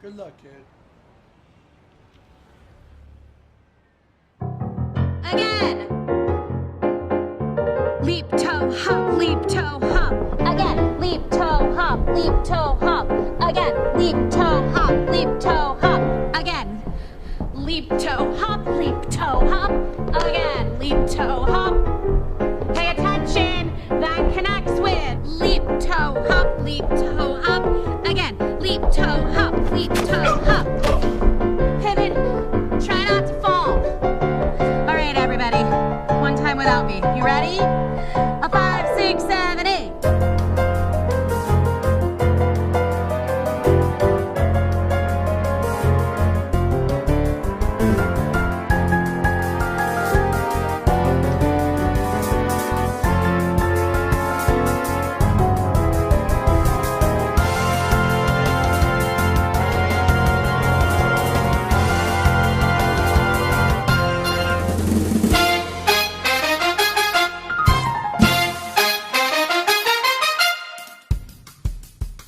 Good luck, kid. Again! Leap, toe, hop, leap, toe, hop. Again, leap, toe, hop, leap, toe, hop. Again, leap, toe, hop, leap, toe, hop. Again. Leap, toe, hop, leap, toe, hop. Again. Leap, toe, hop. Pay attention. That connects with leap, toe, hop, leap, toe, hop. Again. Leap, toe, hop, leap, toe, hop. Pivot. Try not to fall. All right, everybody. One time without me. You ready? A 5, 6, 7, 8.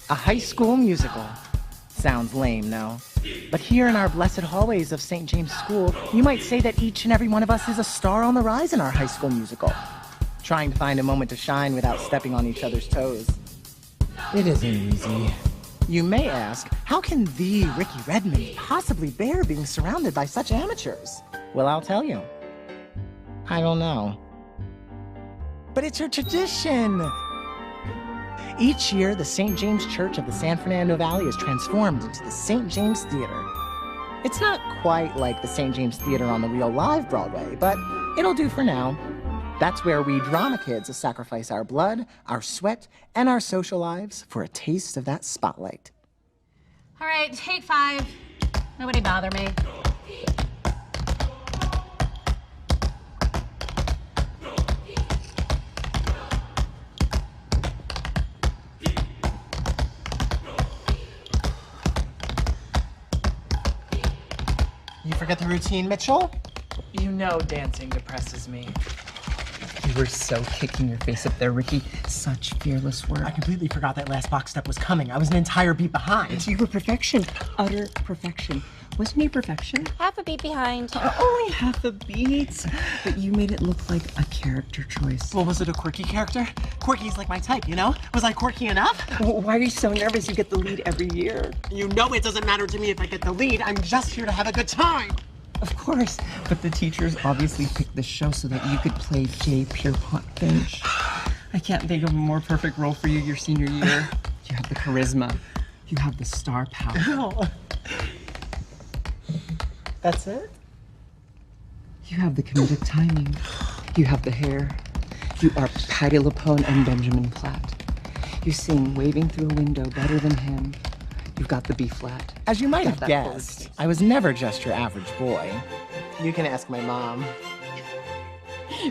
A high school musical. Sounds lame, no? But here in our blessed hallways of St. James School, you might say that each and every one of us is a star on the rise in our high school musical. Trying to find a moment to shine without stepping on each other's toes. It isn't easy. You may ask, how can the Ricky Redmond possibly bear being surrounded by such amateurs? Well, I'll tell you. I don't know. But it's a tradition! Each year, the St. James Church of the San Fernando Valley is transformed into the St. James Theater. It's not quite like the St. James Theater on the real live Broadway, but it'll do for now. That's where we drama kids sacrifice our blood, our sweat, and our social lives for a taste of that spotlight. All right, take 5. Nobody bother me. You forget the routine, Mitchell? You know dancing depresses me. You were so kicking your face up there, Ricky. Such fearless work. I completely forgot that last box step was coming. I was an entire beat behind. You were perfection. Utter perfection. Wasn't he perfection? Half a beat behind. Only half a beat. But you made it look like a character choice. Well, was it a quirky character? Quirky's like my type, you know? Was I quirky enough? Why are you so nervous? You get the lead every year. You know it doesn't matter to me if I get the lead. I'm just here to have a good time. Of course. But the teachers obviously picked this show so that you could play J. Pierpont Finch. I can't think of a more perfect role for you your senior year. You have the charisma. You have the star power. Oh. That's it? You have the comedic timing. You have the hair. You are Patti LuPone and Benjamin Platt. You sing Waving Through a Window better than him. You've got the B flat. As you might Got have that guessed, voice. I was never just your average boy. You can ask my mom.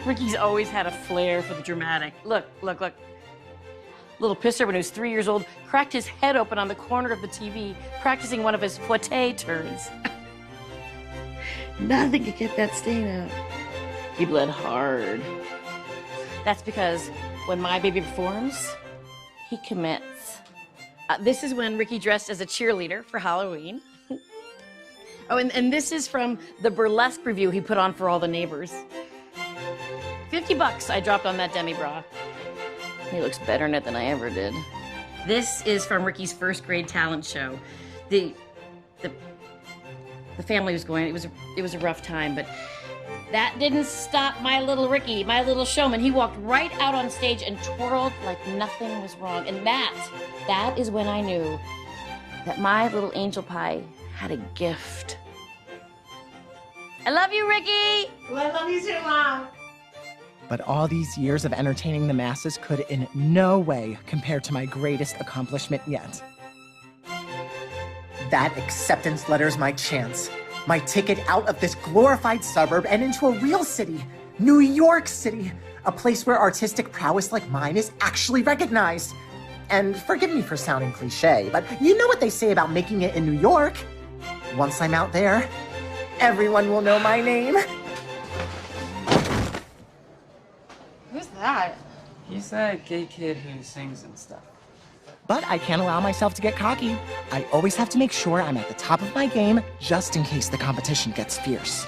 Ricky's always had a flair for the dramatic. Look. Little Pisser, when he was 3 years old, cracked his head open on the corner of the TV, practicing one of his fouette turns. Nothing could get that stain out. He bled hard. That's because when my baby performs, he commits. This is when Ricky dressed as a cheerleader for Halloween. Oh, and this is from the burlesque review he put on for all the neighbors. $50 I dropped on that demi-bra. He looks better in it than I ever did. This is from Ricky's first grade talent show. The family was going, it was a rough time, but that didn't stop my little Ricky, my little showman. He walked right out on stage and twirled like nothing was wrong. And that is when I knew that my little angel pie had a gift. I love you, Ricky! Well, I love you too, Mom. But all these years of entertaining the masses could in no way compare to my greatest accomplishment yet. That acceptance letter's my chance. My ticket out of this glorified suburb and into a real city, New York City, a place where artistic prowess like mine is actually recognized. And forgive me for sounding cliche, but you know what they say about making it in New York. Once I'm out there, everyone will know my name. Who's that? He's that gay kid who sings and stuff. But I can't allow myself to get cocky. I always have to make sure I'm at the top of my game, just in case the competition gets fierce.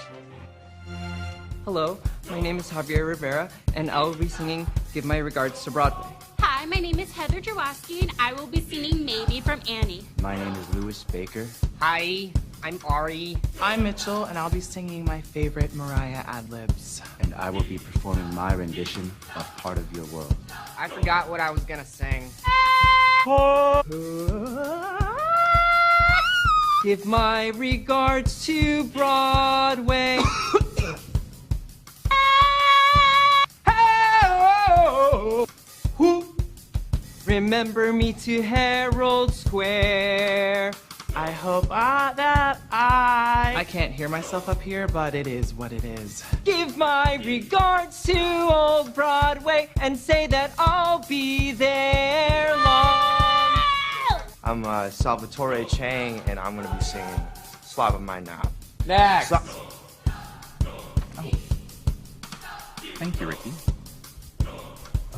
Hello, my name is Javier Rivera, and I will be singing Give My Regards to Broadway. Hi, my name is Heather Jaworski, and I will be singing Maybe from Annie. My name is Louis Baker. Hi, I'm Ari. I'm Mitchell, and I'll be singing my favorite Mariah ad-libs. And I will be performing my rendition of Part of Your World. I forgot what I was gonna sing. Give my regards to Broadway. Remember me to Herald Square. I hope that I can't hear myself up here, but it is what it is. Give my regards to Old Broadway and say that I'll be there long. I'm Salvatore Chang, and I'm gonna be singing Slava My Now. Next. Thank you, Ricky.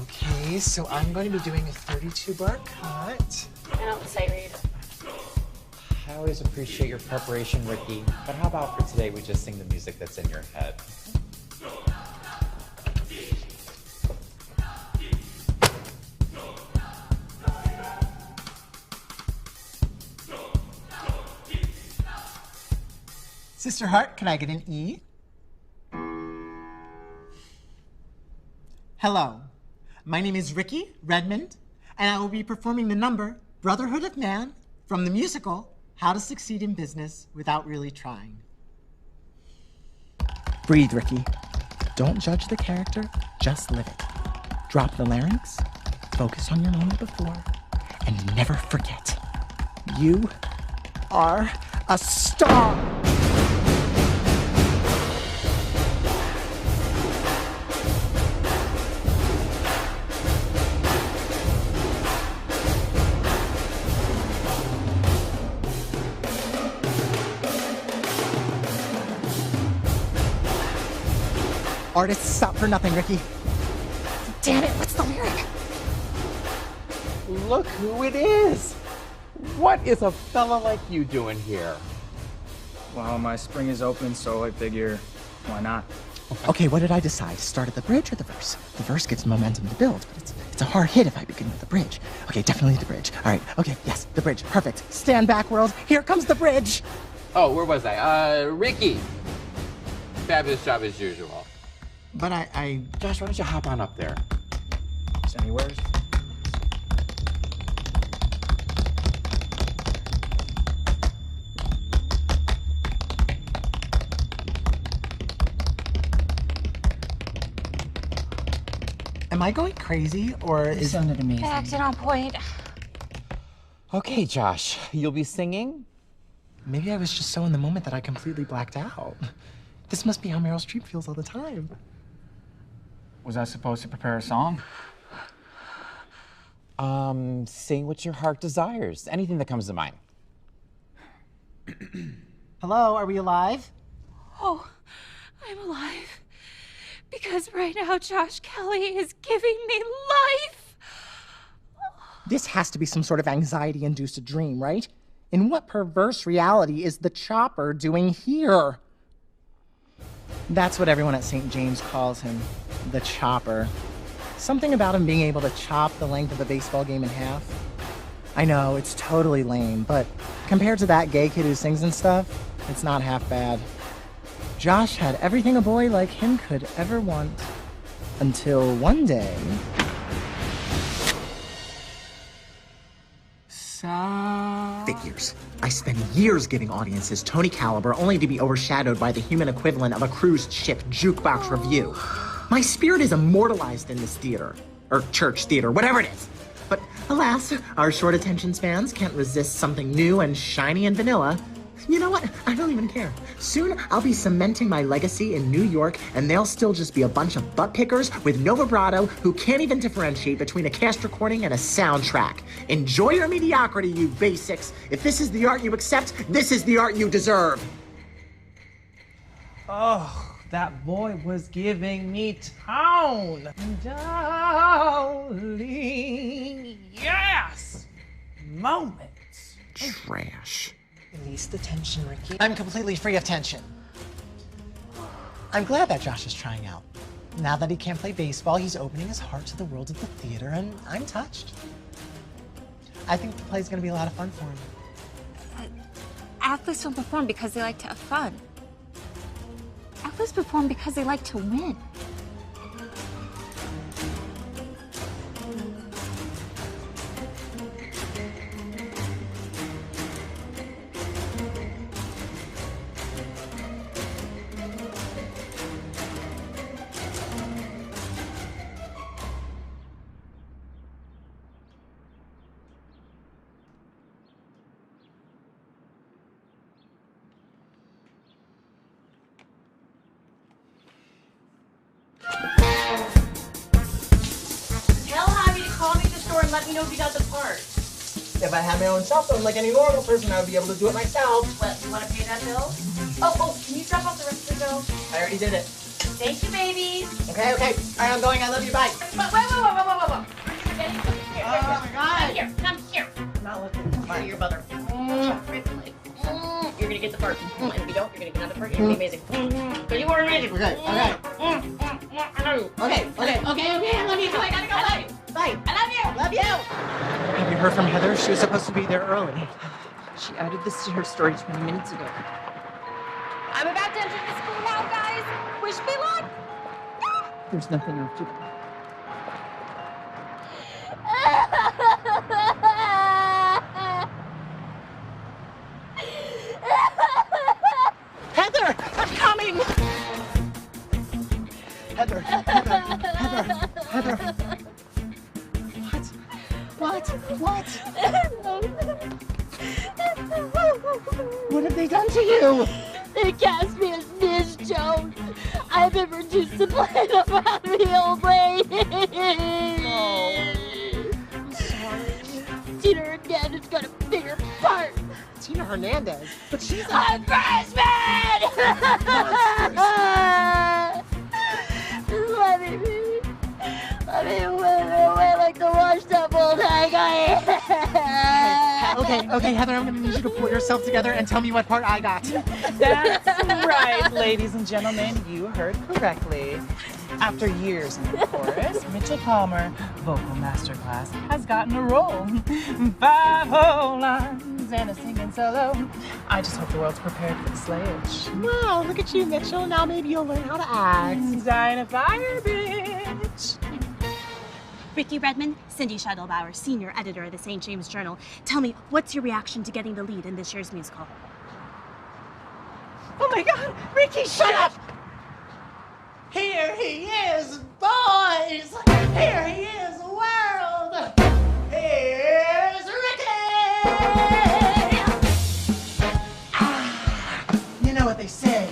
Okay, so I'm going to be doing a 32-bar cut. I don't sight read. I always appreciate your preparation, Ricky, but how about for today we just sing the music that's in your head? Sister Hart, can I get an E? Hello, my name is Ricky Redmond, and I will be performing the number Brotherhood of Man from the musical How to Succeed in Business Without Really Trying. Breathe, Ricky. Don't judge the character, just live it. Drop the larynx, focus on your moment before, and never forget, you are a star! Artists stop for nothing, Ricky. Damn it, what's the lyric? Look who it is! What is a fella like you doing here? Well, my spring is open, so I figure, why not? Okay, what did I decide? Start at the bridge or the verse? The verse gives momentum to build, but it's a hard hit if I begin with the bridge. Okay, definitely the bridge. All right, okay, yes, the bridge, perfect. Stand back, world, here comes the bridge! Oh, where was I? Ricky! Fabulous job as usual. But Josh, why don't you hop on up there? Anywheres? Am I going crazy, or It is... sounded amazing. Acting on point. Okay, Josh, you'll be singing? Maybe I was just so in the moment that I completely blacked out. This must be how Meryl Streep feels all the time. Was I supposed to prepare a song? Sing what your heart desires. Anything that comes to mind. Hello, are we alive? Oh, I'm alive. Because right now Josh Kelly is giving me life. This has to be some sort of anxiety-induced dream, right? In what perverse reality is the chopper doing here? That's what everyone at St. James calls him, the chopper. Something about him being able to chop the length of a baseball game in half. I know, it's totally lame, but compared to that gay kid who sings and stuff, it's not half bad. Josh had everything a boy like him could ever want. Until one day... Figures. I spend years giving audiences Tony caliber only to be overshadowed by the human equivalent of a cruise ship jukebox review. My spirit is immortalized in this theater. Or church theater, whatever it is. But alas, our short attention spans can't resist something new and shiny and vanilla. You know what? I don't even care. Soon, I'll be cementing my legacy in New York, and they'll still just be a bunch of butt pickers with no vibrato who can't even differentiate between a cast recording and a soundtrack. Enjoy your mediocrity, you basics. If this is the art you accept, this is the art you deserve. Oh, that boy was giving me town. Darling, yes! moments. Trash. Release the tension, Ricky. I'm completely free of tension. I'm glad that Josh is trying out. Now that he can't play baseball, he's opening his heart to the world of the theater, and I'm touched. I think the play's gonna be a lot of fun for him. Athletes don't perform because they like to have fun. Athletes perform because they like to win. Let me know if you got the part. If I had my own cell phone like any normal person, I would be able to do it myself. What, you want to pay that bill? Oh, can you drop off the rest of the bill? I already did it. Thank you, baby. Okay. All right, I'm going. I love you. Bye. Wait. Here, Oh my God. Come here. I'm not looking. Come here, your mother. You're gonna get the part. And if you don't, you're gonna get another part. You're gonna be amazing. But you are amazing. Okay. I love you. Okay. I love you. I gotta go. Bye. Bye. I love you. Love you. Have you heard from Heather? She was supposed to be there early. She added this to her story 20 minutes ago. I'm about to enter the school now, guys. Wish me luck. There's nothing after that. Heather, I'm coming. Heather. What? What have they done to you? They cast me as Miss Jones. I've been reduced to play the Bobby old lady. Oh, I'm sorry. Tina Hernandez got a bigger part. Tina Hernandez? But she's a freshman! Let me win away like the washed up old hag I am. Okay, Heather, I'm gonna need you to pull yourself together and tell me what part I got. That's right, ladies and gentlemen. You heard correctly. After years in the chorus, Mitchell Palmer, vocal masterclass, has gotten a role. 5 whole lines and a singing solo. I just hope the world's prepared for the slayage. Wow, look at you, Mitchell. Now maybe you'll learn how to act. Dying a fire, bitch. Ricky Redmond, Cindy Scheitelbauer, senior editor of the St. James Journal. Tell me, what's your reaction to getting the lead in this year's musical? Oh my God, Ricky, shut up! Here he is, boys! Here he is, world! Here's Ricky! You know what they say.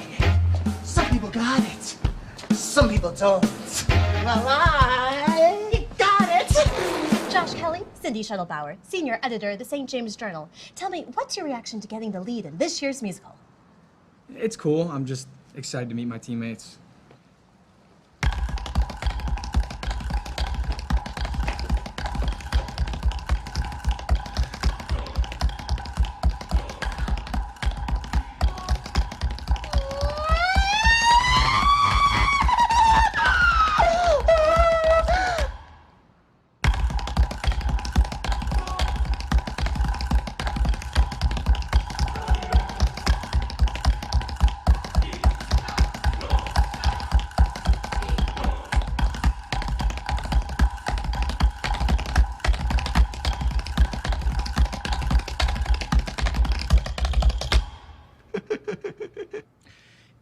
Some people got it. Some people don't. Well, I got it! Josh Kelly, Cindy Scheitelbauer, senior editor of the St. James Journal. Tell me, what's your reaction to getting the lead in this year's musical? It's cool. I'm just excited to meet my teammates.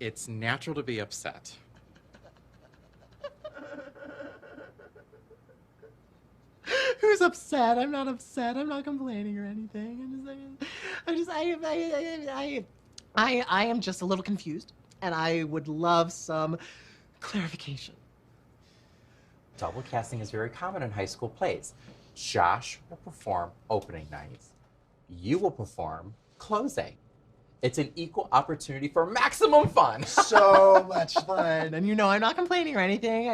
It's natural to be upset. Who's upset? I'm not upset. I'm not complaining or anything. I am just a little confused, and I would love some clarification. Double casting is very common in high school plays. Josh will perform opening night. You will perform closing. It's an equal opportunity for maximum fun. So much fun. And you know, I'm not complaining or anything.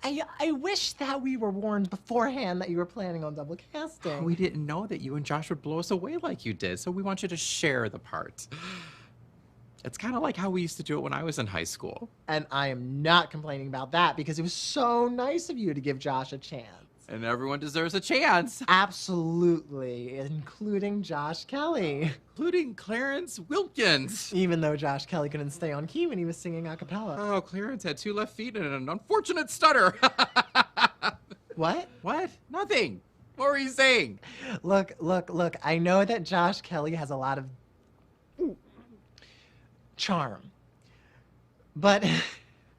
I wish that we were warned beforehand that you were planning on double casting. We didn't know that you and Josh would blow us away like you did, so we want you to share the part. It's kind of like how we used to do it when I was in high school. And I am not complaining about that because it was so nice of you to give Josh a chance. And everyone deserves a chance. Absolutely, including Josh Kelly. Including Clarence Wilkins. Even though Josh Kelly couldn't stay on key when he was singing a cappella. Oh, Clarence had 2 left feet and an unfortunate stutter. What? What? Nothing. What were you saying? Look. I know that Josh Kelly has a lot of charm. But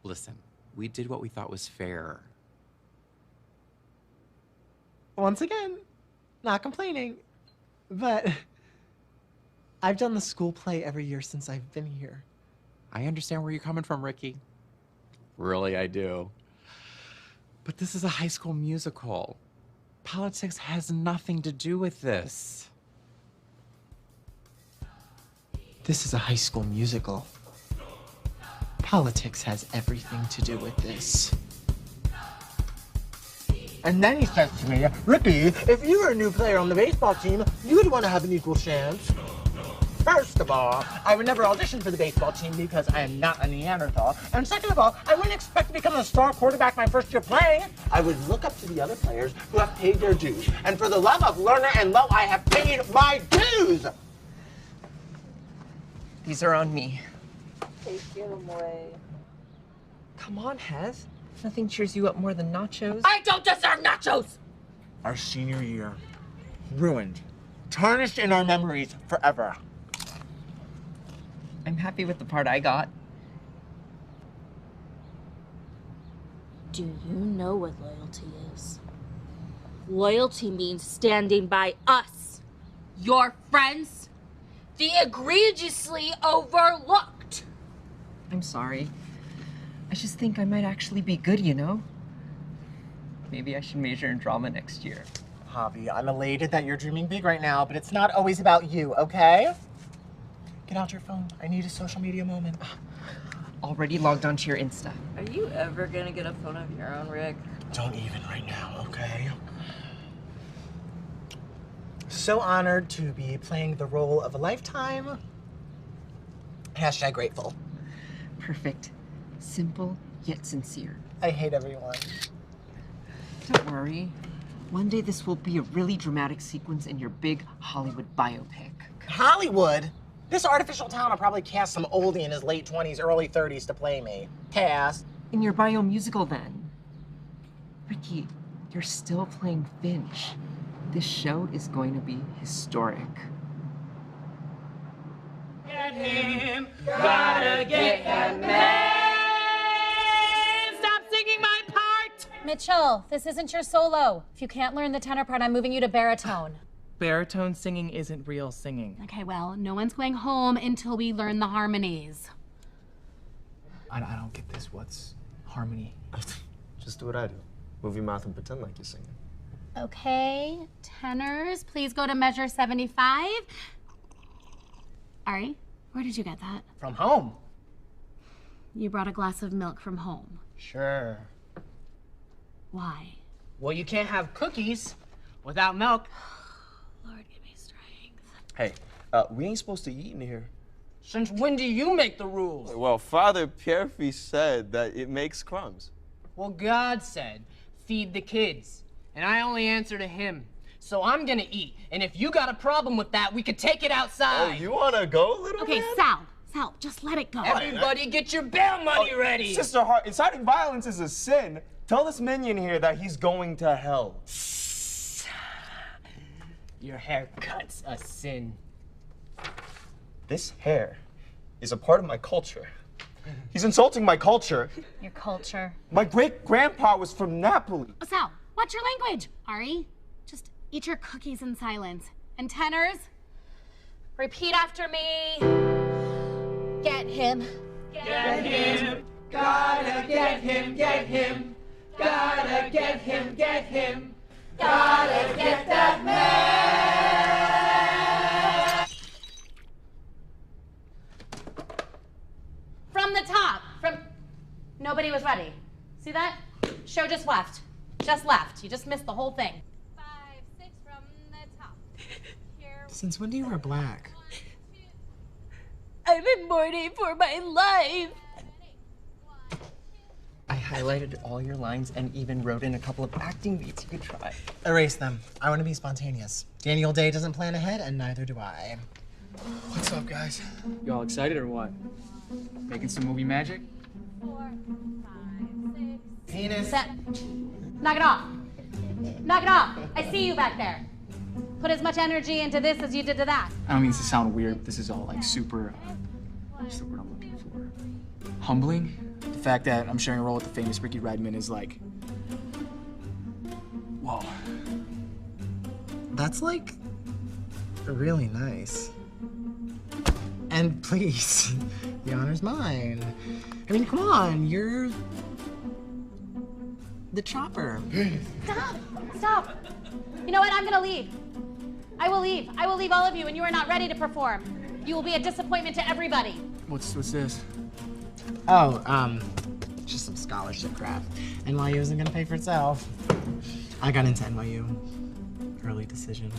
Listen, we did what we thought was fair. once again, not complaining, but I've done the school play every year since I've been here. I understand where you're coming from, Ricky. Really, I do. But this is a high school musical. Politics has nothing to do with this. This is a high school musical. Politics has everything to do with this. And then he says to me, Ricky, if you were a new player on the baseball team, you would want to have an equal chance. First of all, I would never audition for the baseball team because I am not a Neanderthal. And second of all, I wouldn't expect to become a star quarterback my first year playing. I would look up to the other players who have paid their dues. And for the love of learner and love, I have paid my dues! These are on me. Take them away. Come on, Hez. Nothing cheers you up more than nachos. I don't deserve nachos! Our senior year. Ruined. Tarnished in our memories forever. I'm happy with the part I got. Do you know what loyalty is? Loyalty means standing by us, your friends, the egregiously overlooked. I'm sorry. I just think I might actually be good, you know? Maybe I should major in drama next year. Javi, I'm elated that you're dreaming big right now, but it's not always about you, okay? Get out your phone. I need a social media moment. Already logged onto your Insta. Are you ever gonna get a phone of your own, Rick? Don't even right now, okay? So honored to be playing the role of a lifetime. Hashtag grateful. Perfect. Simple, yet sincere. I hate everyone. Don't worry. One day this will be a really dramatic sequence in your big Hollywood biopic. Hollywood? This artificial town will probably cast some oldie in his late 20s, early 30s to play me. Cast. In your bio musical, then. Ricky, you're still playing Finch. This show is going to be historic. Get him, gotta get that man. Stop singing my part! Mitchell, this isn't your solo. If you can't learn the tenor part, I'm moving you to baritone. Baritone singing isn't real singing. Okay, well, no one's going home until we learn the harmonies. I don't get this. What's harmony? Just do what I do. Move your mouth and pretend like you're singing. Okay, tenors, please go to measure 75. Ari, where did you get that? From home. You brought a glass of milk from home. Sure. Why? Well, you can't have cookies without milk. Lord, give me strength. Hey, we ain't supposed to eat in here. Since when do you make the rules? Well, Father Pierre-Fils said that it makes crumbs. Well, God said, feed the kids. And I only answer to him. So I'm gonna eat. And if you got a problem with that, we could take it outside. Oh, you wanna go, little Okay, man? Sal, just let it go. Everybody get your bail money ready. Sister Hart, inciting violence is a sin. Tell this minion here that he's going to hell. Your haircut's a sin. This hair is a part of my culture. He's insulting my culture. Your culture. My great-grandpa was from Napoli. Sal, what's your language? Ari, just eat your cookies in silence. And tenors, repeat after me. Get him. Get him. Gotta get him, get him. Gotta get him, get him. Gotta get that man. From the top. Nobody was ready. See that? Show just left. Just left. You just missed the whole thing. 5, 6 from the top. Here. Since when do you wear black? I'm in mourning for my life. I highlighted all your lines and even wrote in a couple of acting beats you could try. Erase them. I want to be spontaneous. Daniel Day doesn't plan ahead, and neither do I. What's up, guys? You all excited or what? Making some movie magic? 4, 5, 6. Penis. Set. Knock it off. Knock it off. I see you back there. Put as much energy into this as you did to that. I don't mean this to sound weird, but this is all like super, what's the word I'm looking for? Humbling? The fact that I'm sharing a role with the famous Ricky Redmond is like, whoa. That's like really nice. And please, the honor's mine. I mean, come on, you're the chopper. Stop. Stop. You know what? I'm gonna leave. I will leave. I will leave all of you, and you are not ready to perform. You will be a disappointment to everybody. What's this? Oh, just some scholarship crap. NYU isn't gonna pay for itself. I got into NYU. Early decision.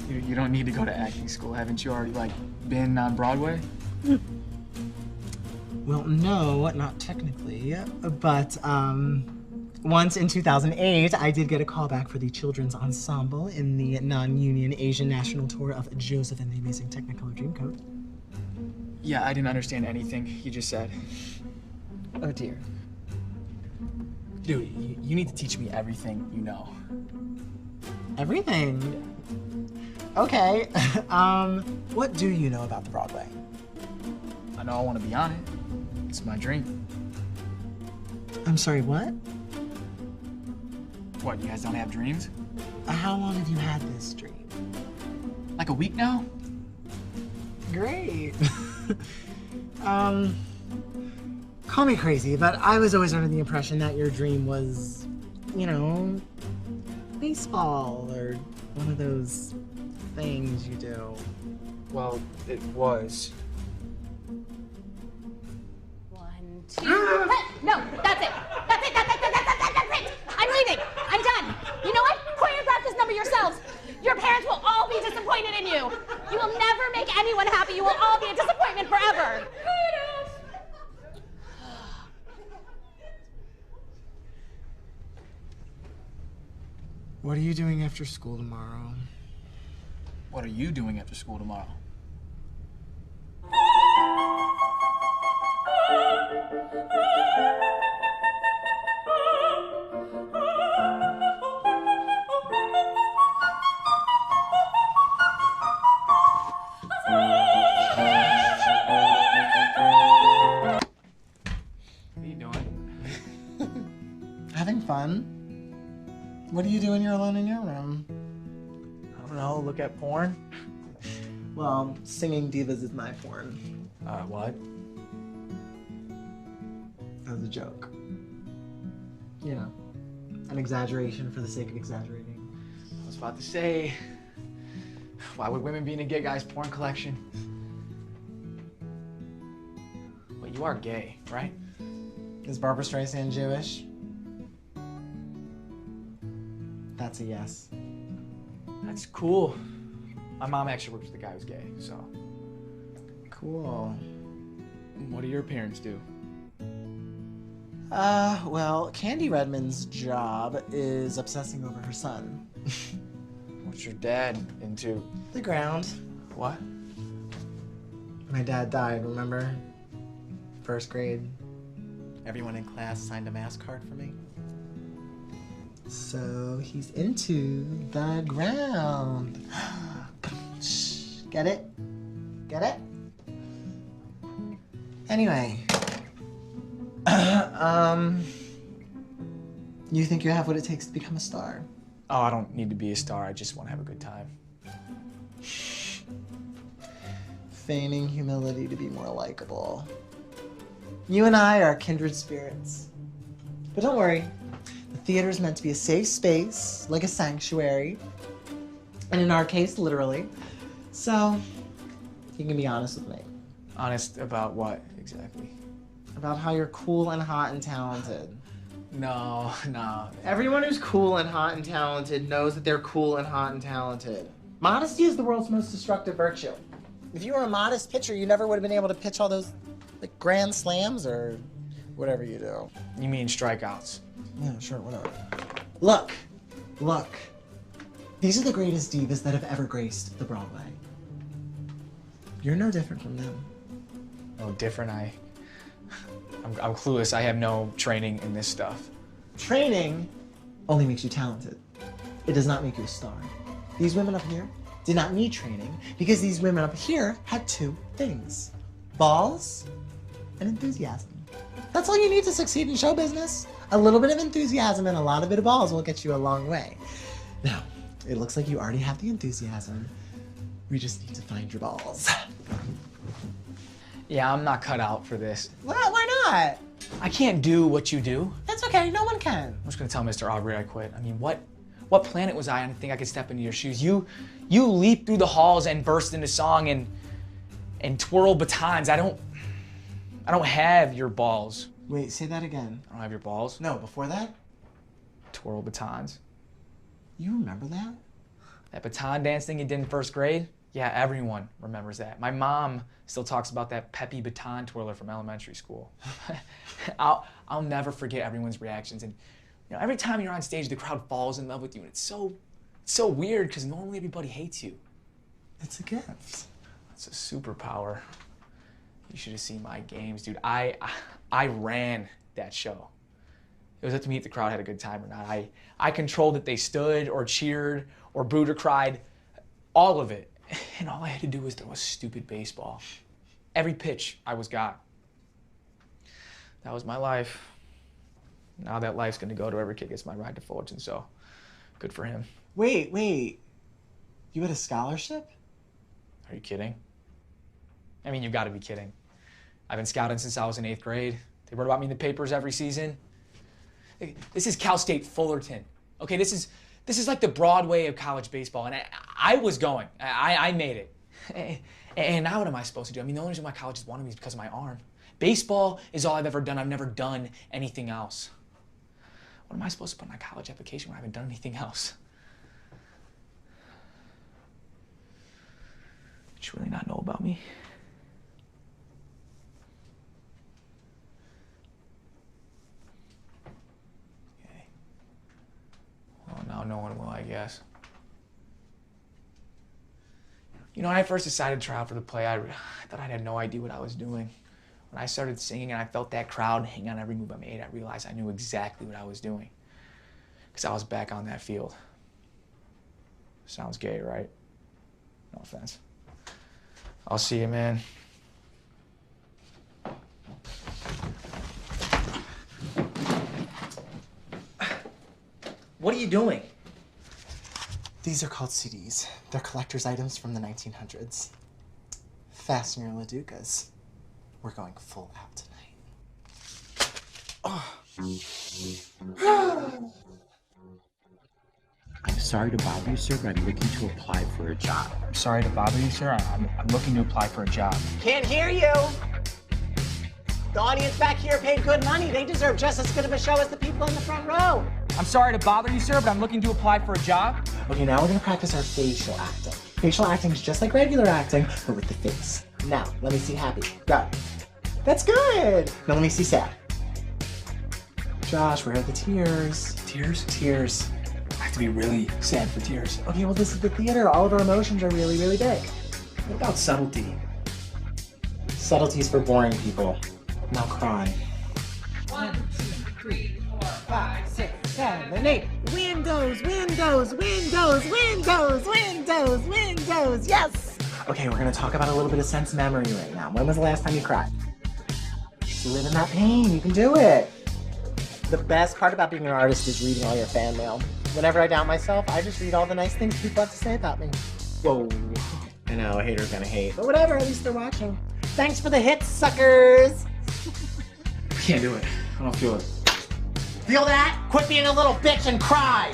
You don't need to go to acting school. Haven't you already, like, been on Broadway? Well, no, not technically, but, once in 2008, I did get a call back for the children's ensemble in the non-union Asian national tour of Joseph and the Amazing Technicolor Dreamcoat. Yeah, I didn't understand anything you just said. Oh dear. Dude, you need to teach me everything you know. Everything? Okay, what do you know about the Broadway? I know I want to be on it. It's my dream. I'm sorry, what? What, you guys don't have dreams? How long have you had this dream? Like a week now? Great. Call me crazy, but I was always under the impression that your dream was, you know, baseball or one of those things you do. Well, it was. 1, 2. No, that's it. That's it. That's it. I'm leaving. I'm done. You know what? Choreograph this number yourselves. Your parents will all be disappointed in you. You will never make anyone happy. You will all be a disappointment forever. What are you doing after school tomorrow? What are you doing after school tomorrow? What are you doing? Having fun. What do you do when you're alone in your room? I don't know, look at porn? Well, singing divas is my porn. What? As a joke. You know, an exaggeration for the sake of exaggerating. I was about to say, why would women be in a gay guy's porn collection? But you are gay, right? Is Barbara Streisand Jewish? That's a yes. That's cool. My mom actually works with a guy who's gay, so. Cool. What do your parents do? Well, Candy Redmond's job is obsessing over her son. What's your dad into? The ground. What? My dad died, remember? First grade. Everyone in class signed a mass card for me. So he's into the ground. Get it? Get it? Anyway. You think you have what it takes to become a star? Oh, I don't need to be a star. I just want to have a good time. Feigning humility to be more likable. You and I are kindred spirits. But don't worry. The theater is meant to be a safe space, like a sanctuary. And in our case, literally. So, you can be honest with me. Honest about what, exactly? About how you're cool and hot and talented. No. Everyone who's cool and hot and talented knows that they're cool and hot and talented. Modesty is the world's most destructive virtue. If you were a modest pitcher, you never would have been able to pitch all those like grand slams or whatever you do. You mean strikeouts? Yeah, sure, whatever. Look. These are the greatest divas that have ever graced the Broadway. You're no different from them. No different. I'm clueless. I have no training in this stuff. Training only makes you talented. It does not make you a star. These women up here did not need training because these women up here had two things: balls and enthusiasm. That's all you need to succeed in show business. A little bit of enthusiasm and a lot of bit of balls will get you a long way. Now, it looks like you already have the enthusiasm. We just need to find your balls. Yeah, I'm not cut out for this. Why not? I can't do what you do. That's okay, no one can. I'm just gonna tell Mr. Aubrey I quit. I mean, what planet was I on to think I could step into your shoes? You leap through the halls and burst into song and twirl batons. I don't have your balls. Wait, say that again. I don't have your balls. No, before that? Twirl batons. You remember that? That baton dance thing you did in first grade? Yeah, everyone remembers that. My mom still talks about that peppy baton twirler from elementary school. I'll never forget everyone's reactions. And you know, every time you're on stage, the crowd falls in love with you, and it's so weird because normally everybody hates you. It's a gift. It's a superpower. You should have seen my games, dude. I ran that show. It was up to me if the crowd had a good time or not. I controlled if they stood or cheered or booed or cried, all of it. And all I had to do was throw a stupid baseball. Every pitch I got. That was my life. Now that life's gonna go to every kid gets my ride to Fullerton, so good for him. Wait. You had a scholarship? Are you kidding? I mean, you've got to be kidding. I've been scouting since I was in 8th grade. They wrote about me in the papers every season. This is Cal State Fullerton. Okay, this is like the Broadway of college baseball, and I was going. I made it. And now what am I supposed to do? I mean, the only reason why colleges wanted me is because of my arm. Baseball is all I've ever done. I've never done anything else. What am I supposed to put in my college application when I haven't done anything else? Did you really not know about me? Okay. Well, now no one will, I guess. You know, when I first decided to try out for the play, I thought I had no idea what I was doing. When I started singing and I felt that crowd hang on every move I made, I realized I knew exactly what I was doing. Because I was back on that field. Sounds gay, right? No offense. I'll see you, man. What are you doing? These are called CDs. They're collector's items from the 1900s. Fasten your LaDucas. We're going full out tonight. Oh. I'm sorry to bother you, sir, but I'm looking to apply for a job. I'm sorry to bother you, sir. I'm looking to apply for a job. Can't hear you. The audience back here paid good money. They deserve just as good of a show as the people in the front row. I'm sorry to bother you, sir, but I'm looking to apply for a job. Okay, now we're gonna practice our facial acting. Facial acting is just like regular acting, but with the face. Now, let me see happy. Go. That's good. Now let me see sad. Josh, where are the tears? Tears? Tears. I have to be really sad for tears. Okay, well, this is the theater. All of our emotions are really, really big. What about subtlety? Subtlety's for boring people. Now cry. 1, 2, 3, 4, 5, 6, 7, 8. Windows, windows, windows, windows, windows, windows. Yes! Okay, we're gonna talk about a little bit of sense memory right now. When was the last time you cried? Live in that pain. You can do it. The best part about being an artist is reading all your fan mail. Whenever I doubt myself, I just read all the nice things people have to say about me. Whoa. I know, a hater's gonna hate. But whatever, at least they're watching. Thanks for the hits, suckers! I can't do it. I don't feel it. Feel that? Quit being a little bitch and cry!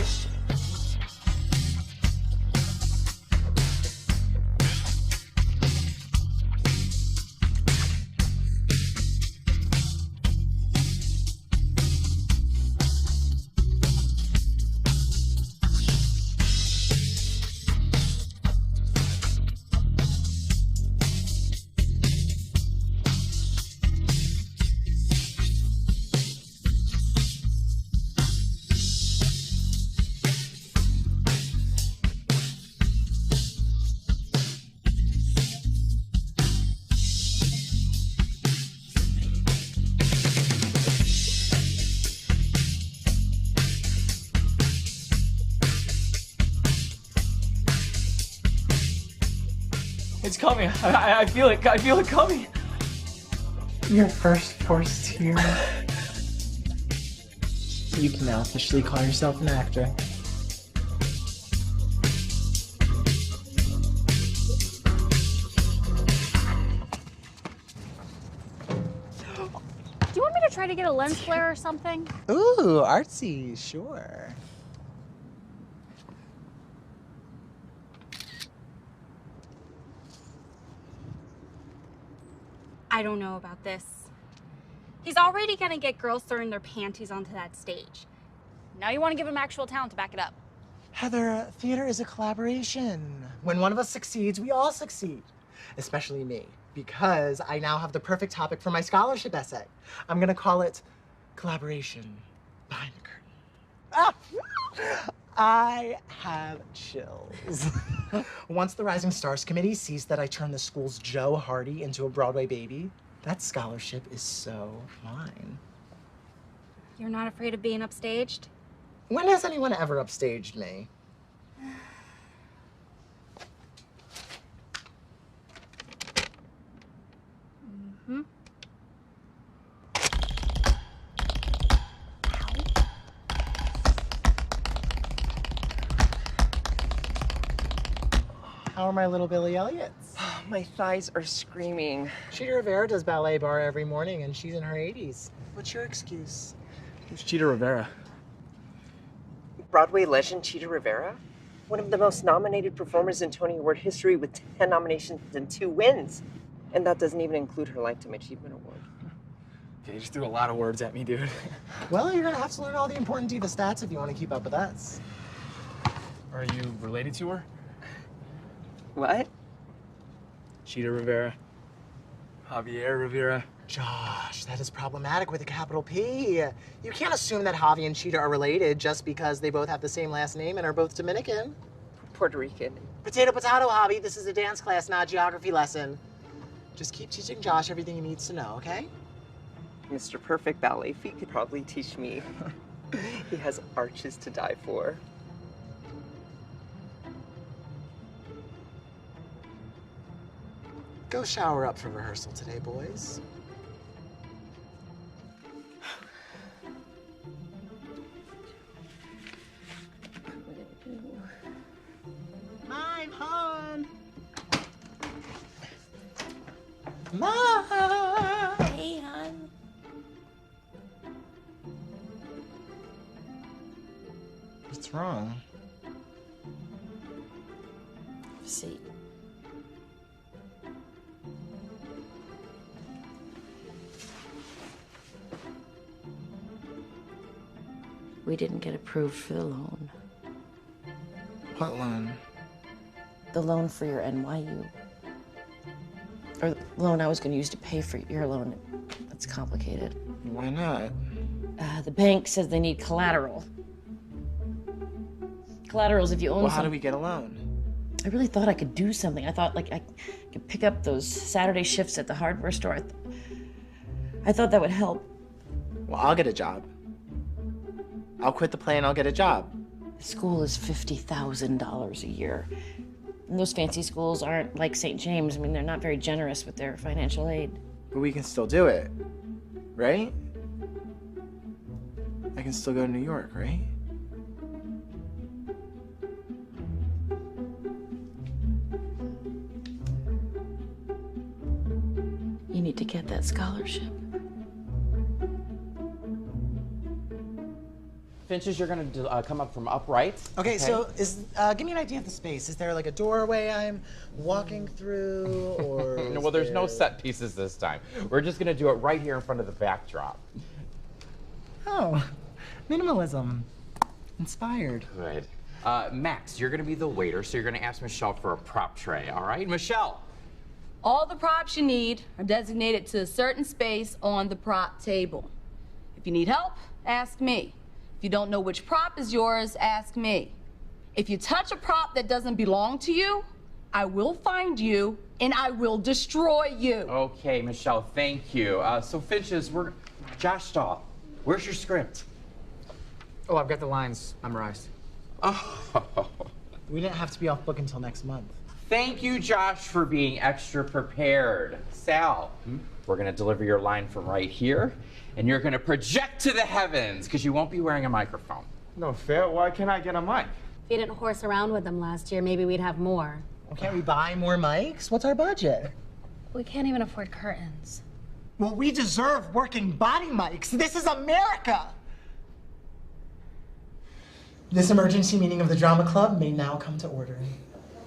It's coming. I feel it. I feel it coming. Your first forced tear. You can now officially call yourself an actor. Do you want me to try to get a lens flare or something? Ooh, artsy, sure. I don't know about this. He's already gonna get girls throwing their panties onto that stage. Now you want to give him actual talent to back it up. Heather, theater is a collaboration. When one of us succeeds, we all succeed. Especially me, because I now have the perfect topic for my scholarship essay. I'm gonna call it Collaboration Behind the Curtain. Ah! I have chills. Once the Rising Stars Committee sees that I turned the school's Joe Hardy into a Broadway baby, that scholarship is so mine. You're not afraid of being upstaged? When has anyone ever upstaged me? Mm-hmm. How are my little Billy Elliots? My thighs are screaming. Cheetah Rivera does ballet bar every morning and she's in her 80s. What's your excuse? Who's Cheetah Rivera? Broadway legend Cheetah Rivera? One of the most nominated performers in Tony Award history with 10 nominations and 2 wins. And that doesn't even include her Lifetime Achievement Award. Okay, you just threw a lot of words at me, dude. Well, you're gonna have to learn all the important diva stats if you want to keep up with us. Are you related to her? What? Cheetah Rivera. Javier Rivera. Josh, that is problematic with a capital P. You can't assume that Javi and Cheetah are related just because they both have the same last name and are both Dominican. Puerto Rican. Potato, potato, Javi. This is a dance class, not a geography lesson. Just keep teaching Josh everything he needs to know, okay? Mr. Perfect Ballet Feet could probably teach me. He has arches to die for. Go shower up for rehearsal today, boys. Mine, hon. Mom. Hey, hon. What's wrong? See. We didn't get approved for the loan. What loan? The loan for your NYU. Or the loan I was going to use to pay for your loan. It's complicated. Why not? The bank says they need collateral. Collateral's if you own Well, how some- do we get a loan? I really thought I could do something. I thought like I could pick up those Saturday shifts at the hardware store. I thought that would help. Well, I'll get a job. I'll quit the play and I'll get a job. The school is $50,000 a year. And those fancy schools aren't like St. James. I mean, they're not very generous with their financial aid. But we can still do it, right? I can still go to New York, right? You need to get that scholarship. Finches, you're going to come up from upright. Okay, so give me an idea of the space. Is there like a doorway I'm walking through, or? No, well, there's no set pieces this time. We're just going to do it right here in front of the backdrop. Oh, minimalism. Inspired. Good. Max, you're going to be the waiter, so you're going to ask Michelle for a prop tray, all right? Michelle. All the props you need are designated to a certain space on the prop table. If you need help, ask me. If you don't know which prop is yours, ask me. If you touch a prop that doesn't belong to you, I will find you and I will destroy you. Okay, Michelle, thank you. So Finches, Josh Stahl, where's your script? Oh, I've got the lines memorized. Oh. We didn't have to be off book until next month. Thank you, Josh, for being extra prepared. Sal, we're gonna deliver your line from right here, and you're gonna project to the heavens, because you won't be wearing a microphone. No fair. Why can't I get a mic? If you didn't horse around with them last year, maybe we'd have more. Well, can't we buy more mics? What's our budget? We can't even afford curtains. Well, we deserve working body mics. This is America. This emergency meeting of the drama club may now come to order.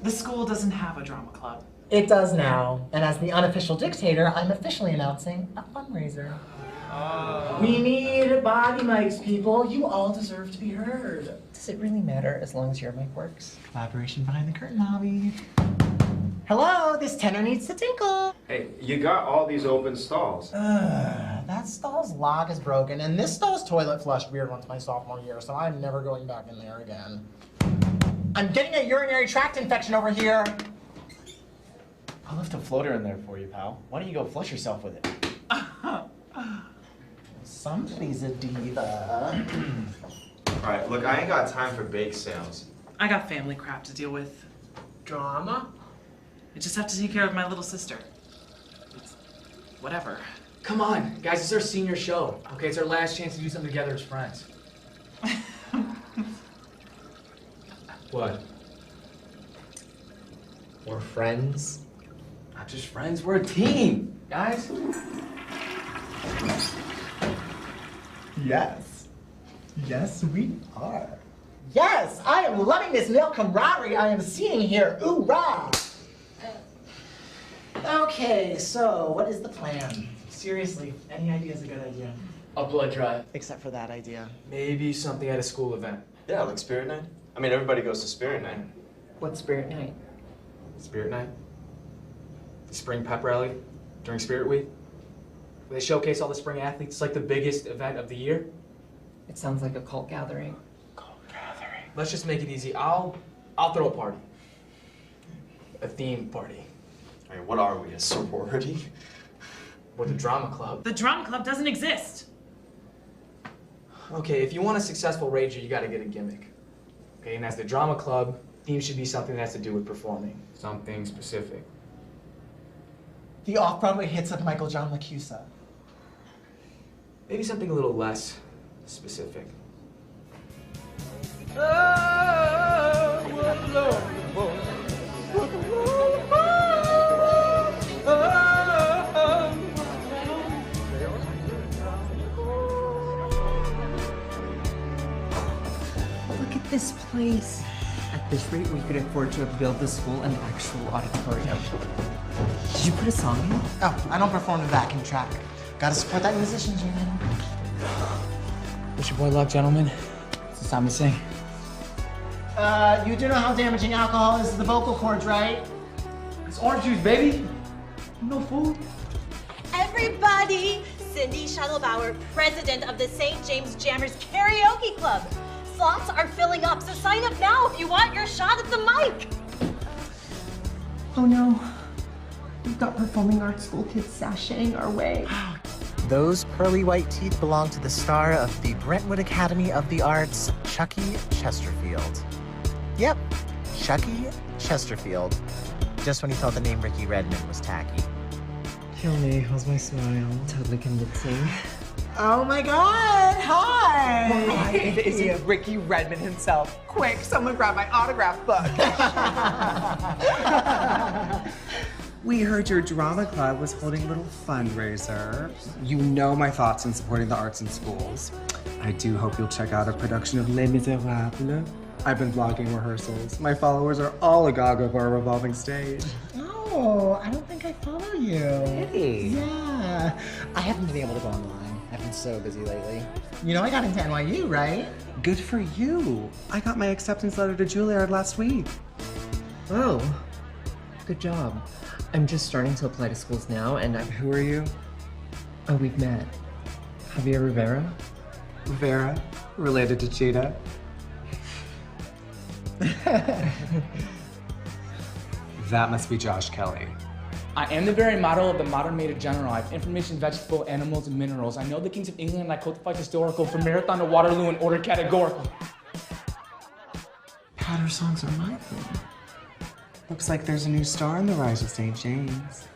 The school doesn't have a drama club. It does now, and as the unofficial dictator, I'm officially announcing a fundraiser. We need body mics, people. You all deserve to be heard. Does it really matter as long as your mic works? Collaboration behind the curtain, hobby. Hello, this tenor needs to tinkle. Hey, you got all these open stalls. That stall's lock is broken, and this stall's toilet flushed weird once my sophomore year, so I'm never going back in there again. I'm getting a urinary tract infection over here. I left a floater in there for you, pal. Why don't you go flush yourself with it? Somebody's a diva. All right, look, I ain't got time for bake sales. I got family crap to deal with. Drama? I just have to take care of my little sister. It's whatever. Come on, guys, it's our senior show. Okay, it's our last chance to do something together as friends. What? We're friends. Not just friends, we're a team, guys. Yes. Yes, we are. Yes, I am loving this male camaraderie I am seeing here. Ooh, rah! Okay, so what is the plan? Seriously, any idea is a good idea. A blood drive. Except for that idea. Maybe something at a school event. Yeah, like Spirit Night. I mean, everybody goes to Spirit Night. What's Spirit Night? Spirit Night? The spring pep rally during Spirit Week? Where they showcase all the spring athletes. It's like the biggest event of the year. It sounds like a cult gathering. Let's just make it easy. I'll throw a party. A theme party. I mean, what are we, a sorority? Or the drama club. The drama club doesn't exist. Okay, if you want a successful rager, you gotta get a gimmick. Okay, and as the drama club, theme should be something that has to do with performing. Something specific. The off-Broadway hits of Michael John LaCusa. Maybe something a little less specific. Look at this place. At this rate, we could afford to build the school an actual auditorium. Did you put a song in? Oh, I don't perform the backing track. Gotta support that musician's union. Wish your boy luck, gentlemen. It's time to sing. You do know how damaging alcohol is to the vocal cords, right? It's orange juice, baby. No food. Everybody, Cindy Shuttlebauer, president of the St. James Jammers Karaoke Club. Slots are filling up, so sign up now if you want your shot at the mic. Oh no. We've got performing arts school kids sashaying our way. Those pearly white teeth belong to the star of the Brentwood Academy of the Arts, Chucky Chesterfield. Yep, Chucky Chesterfield. Just when he thought the name Ricky Redmond was tacky. Kill me, how's my smile? Totally convincing. Oh my God, hi! Why, is it Ricky Redmond himself? Quick, someone grab my autograph book. We heard your drama club was holding a little fundraiser. You know my thoughts on supporting the arts in schools. I do hope you'll check out a production of Les Miserables. I've been vlogging rehearsals. My followers are all agog over our revolving stage. Oh, I don't think I follow you. Really? Yeah. I haven't been able to go online. I've been so busy lately. You know I got into NYU, right? Good for you. I got my acceptance letter to Juilliard last week. Oh, good job. I'm just starting to apply to schools now, and Who are you? Oh, we've met. Javier Rivera? Rivera? Related to Cheetah? That must be Josh Kelly. I am the very model of the modern Major General. I have information, vegetable, animals, and minerals. I know the kings of England, and I codified historical from Marathon to Waterloo in order categorical. Patter songs are my thing. Looks like there's a new star in the rise of St. James.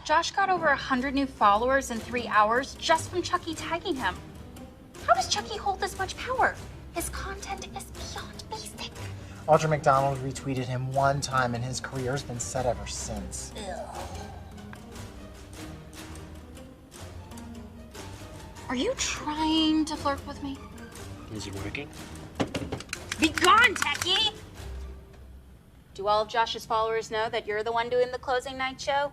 Josh got over 100 new followers in 3 hours just from Chucky tagging him. How does Chucky hold this much power? His content is beyond basic. Audra McDonald retweeted him one time and his career's been set ever since. Are you trying to flirt with me? Is it working? Be gone, Techie! Do all of Josh's followers know that you're the one doing the closing night show?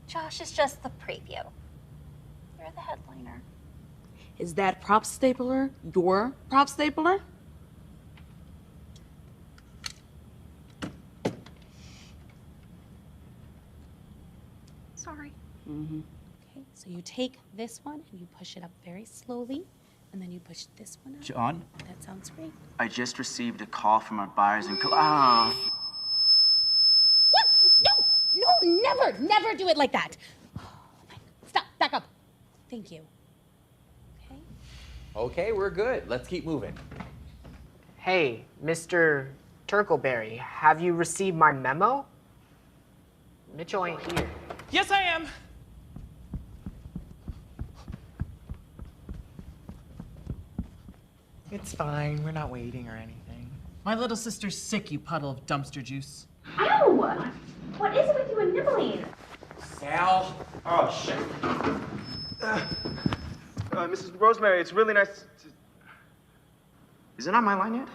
Josh is just the preview. You're the headliner. Is that prop stapler your prop stapler? Sorry. Mm-hmm. Okay, so you take this one and you push it up very slowly, and then you push this one up. John? That sounds great. I just received a call from our buyers and ah. What? No, never do it like that. Stop, back up. Thank you. Okay, we're good. Let's keep moving. Hey, Mr. Turkleberry, have you received my memo? Mitchell ain't here. Yes, I am. It's fine. We're not waiting or anything. My little sister's sick, you puddle of dumpster juice. Ew! What is it with you and nibbling? Sal. Oh, shit. Mrs. Rosemary, it's really nice to... Is it on my line yet?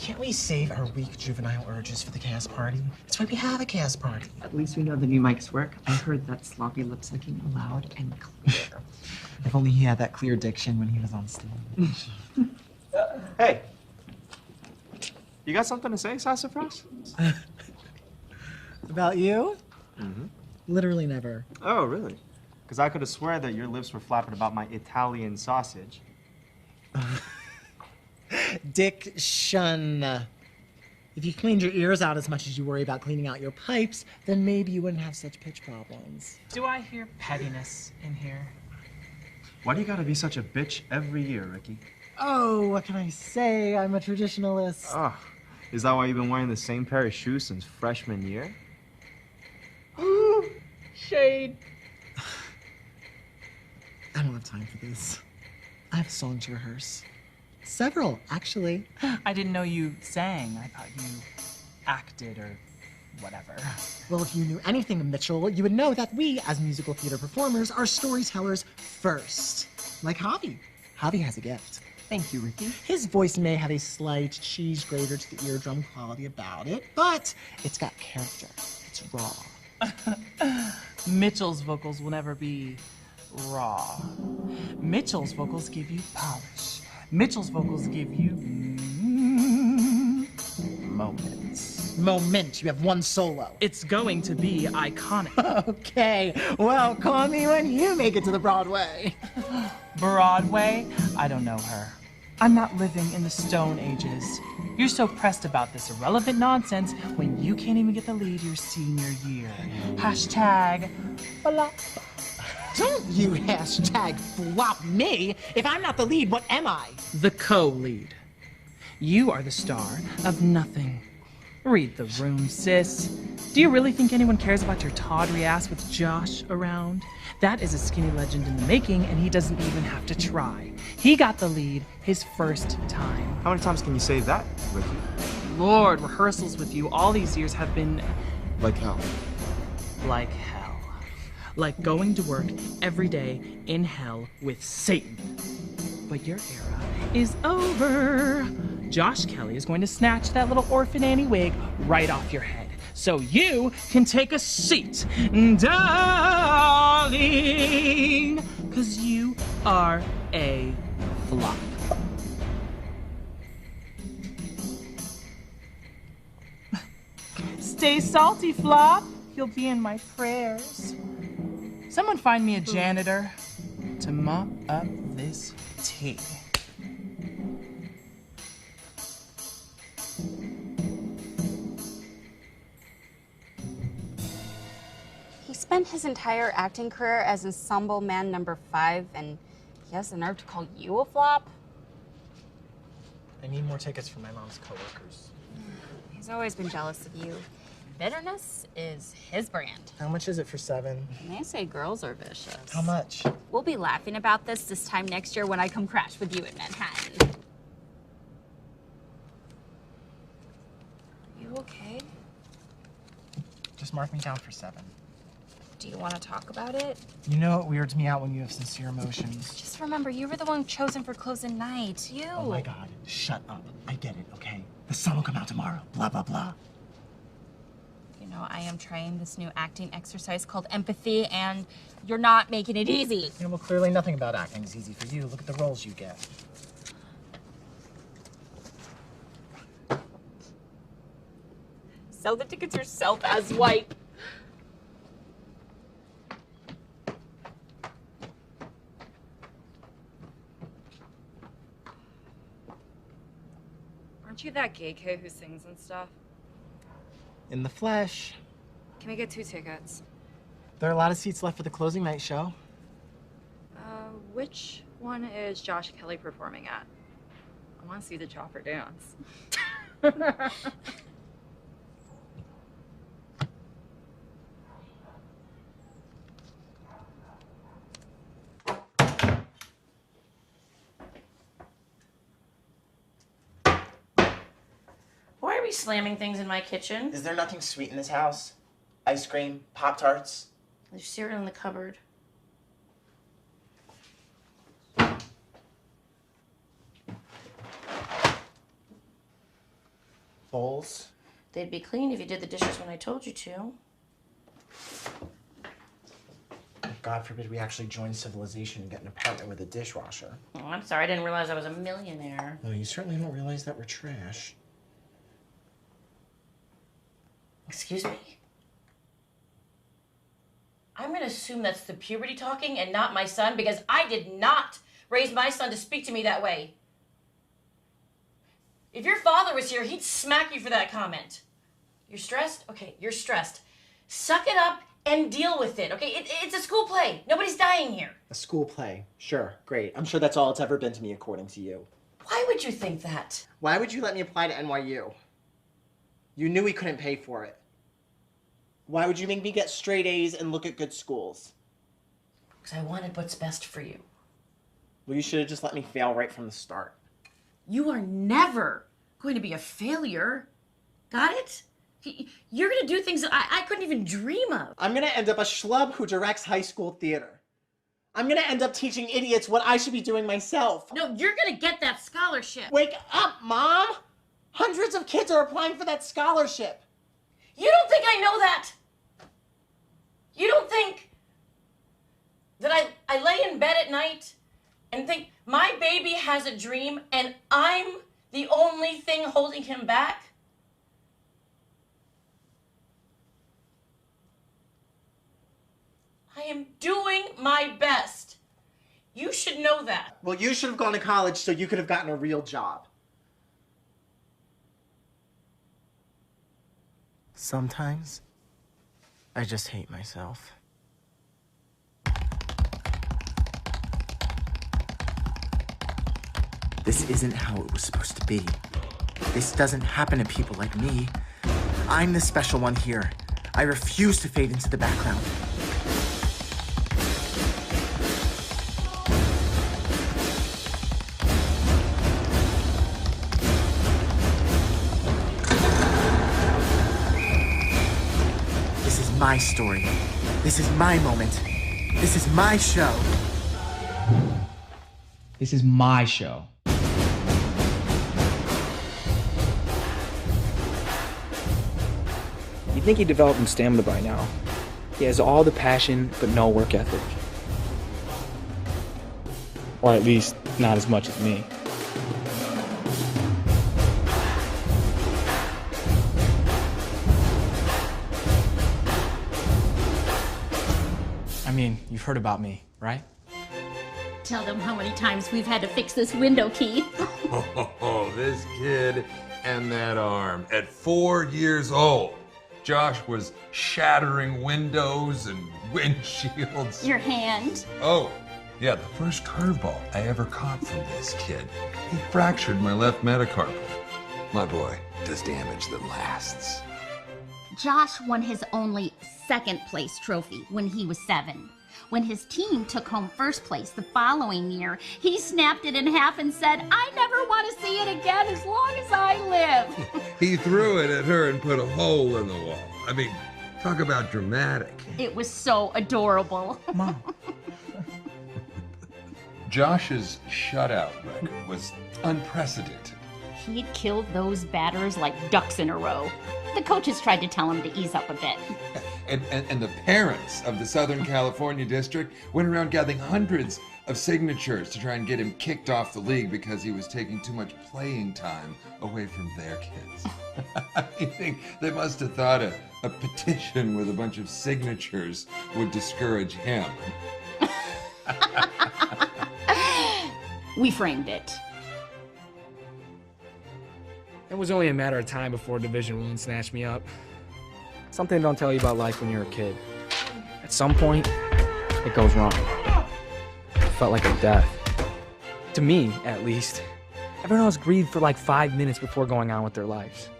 Can't we save our weak juvenile urges for the cast party? That's why we have a cast party. At least we know the new mics work. I heard that sloppy lip-syncing loud and clear. If only he had that clear diction when he was on stage. Hey. You got something to say, Sassafras? About you? Mm-hmm. Literally never. Oh, really? Because I could have sworn that your lips were flapping about my Italian sausage. Diction. If you cleaned your ears out as much as you worry about cleaning out your pipes, then maybe you wouldn't have such pitch problems. Do I hear pettiness in here? Why do you gotta be such a bitch every year, Ricky? Oh, what can I say? I'm a traditionalist. Oh, is that why you've been wearing the same pair of shoes since freshman year? Ooh, shade. I don't have time for this. I have a song to rehearse. Several, actually. I didn't know you sang. I thought you acted or whatever. Well, if you knew anything of Mitchell, you would know that we, as musical theater performers, are storytellers first. Like Javi. Javi has a gift. Thank you, Ricky. His voice may have a slight cheese grater to the eardrum quality about it, but it's got character. It's raw. Mitchell's vocals will never be raw. Mitchell's vocals give you polish. Mitchell's vocals give you moments. Moment. You have one solo. It's going to be iconic. Okay. Well, call me when you make it to the Broadway. Broadway? I don't know her. I'm not living in the Stone Ages. You're so pressed about this irrelevant nonsense when you can't even get the lead your senior year. Hashtag flop. Don't you hashtag flop me. If I'm not the lead, what am I? The co-lead. You are the star of nothing. Read the room, sis. Do you really think anyone cares about your tawdry ass with Josh around? That is a skinny legend in the making, and he doesn't even have to try. He got the lead his first time. How many times can you say that, Ricky? Lord, rehearsals with you all these years have been... Like hell. Like hell. Like going to work every day in hell with Satan. But your era is over. Josh Kelly is going to snatch that little orphan Annie wig right off your head. So you can take a seat, darling, because you are a flop. Stay salty, flop. You'll be in my prayers. Someone find me a janitor to mop up this tea. He spent spent his entire acting career as ensemble man number 5, and he has the nerve to call you a flop? I need more tickets for my mom's coworkers. He's always been jealous of you. Bitterness is his brand. How much is it for 7? They say girls are vicious. How much? We'll be laughing about this time next year when I come crash with you in Manhattan. You okay? Just mark me down for 7. Do you want to talk about it? You know it weirds me out when you have sincere emotions. Just remember, you were the one chosen for closing night. You. Oh my God, shut up. I get it, okay? The sun will come out tomorrow, blah, blah, blah. You know, I am trying this new acting exercise called empathy, and you're not making it easy. Yeah, well, clearly nothing about acting is easy for you. Look at the roles you get. Sell the tickets yourself, asswipe. Aren't you that gay kid who sings and stuff? In the flesh. Can we get 2 tickets? There are a lot of seats left for the closing night show. Which one is Josh Kelly performing at? I want to see the chopper dance. Why are we slamming things in my kitchen? Is there nothing sweet in this house? Ice cream, Pop-Tarts? There's cereal in the cupboard. Bowls? They'd be clean if you did the dishes when I told you to. God forbid we actually join civilization and get an apartment with a dishwasher. Oh, I'm sorry, I didn't realize I was a millionaire. Well, you certainly don't realize that we're trash. Excuse me? I'm gonna assume that's the puberty talking and not my son, because I did not raise my son to speak to me that way. If your father was here, he'd smack you for that comment. You're stressed? Okay, you're stressed. Suck it up and deal with it, okay? It's a school play. Nobody's dying here. A school play. Sure, great. I'm sure that's all it's ever been to me, according to you. Why would you think that? Why would you let me apply to NYU? You knew we couldn't pay for it. Why would you make me get straight A's and look at good schools? Because I wanted what's best for you. Well, you should have just let me fail right from the start. You are never going to be a failure. Got it? You're going to do things that I couldn't even dream of. I'm going to end up a schlub who directs high school theater. I'm going to end up teaching idiots what I should be doing myself. No, you're going to get that scholarship. Wake up, Mom! Hundreds of kids are applying for that scholarship. You don't think I know that? You don't think that I lay in bed at night and think my baby has a dream and I'm the only thing holding him back? I am doing my best. You should know that. Well, you should have gone to college so you could have gotten a real job. Sometimes, I just hate myself. This isn't how it was supposed to be. This doesn't happen to people like me. I'm the special one here. I refuse to fade into the background. This is my story. This is my moment. This is my show. This is my show. You'd think he developed some stamina by now. He has all the passion, but no work ethic. Or at least, not as much as me. I mean, you've heard about me, right? Tell them how many times we've had to fix this window key. Oh, this kid and that arm at 4 years old. Josh was shattering windows and windshields. Your hand. Oh, yeah, the first curveball I ever caught from this kid. He fractured my left metacarpal. My boy does damage that lasts. Josh won his only second place trophy when he was 7. When his team took home first place the following year, he snapped it in half and said, "I never want to see it again as long as I live." He threw it at her and put a hole in the wall. I mean, talk about dramatic. It was so adorable. Mom. Josh's shutout record was unprecedented. He'd killed those batters like ducks in a row. The coaches tried to tell him to ease up a bit. And the parents of the Southern California district went around gathering hundreds of signatures to try and get him kicked off the league because he was taking too much playing time away from their kids. I think they must have thought a petition with a bunch of signatures would discourage him. We framed it. It was only a matter of time before Division I snatched me up. Something they don't tell you about life when you're a kid. At some point, it goes wrong. It felt like a death. To me, at least. Everyone else grieved for like 5 minutes before going on with their lives.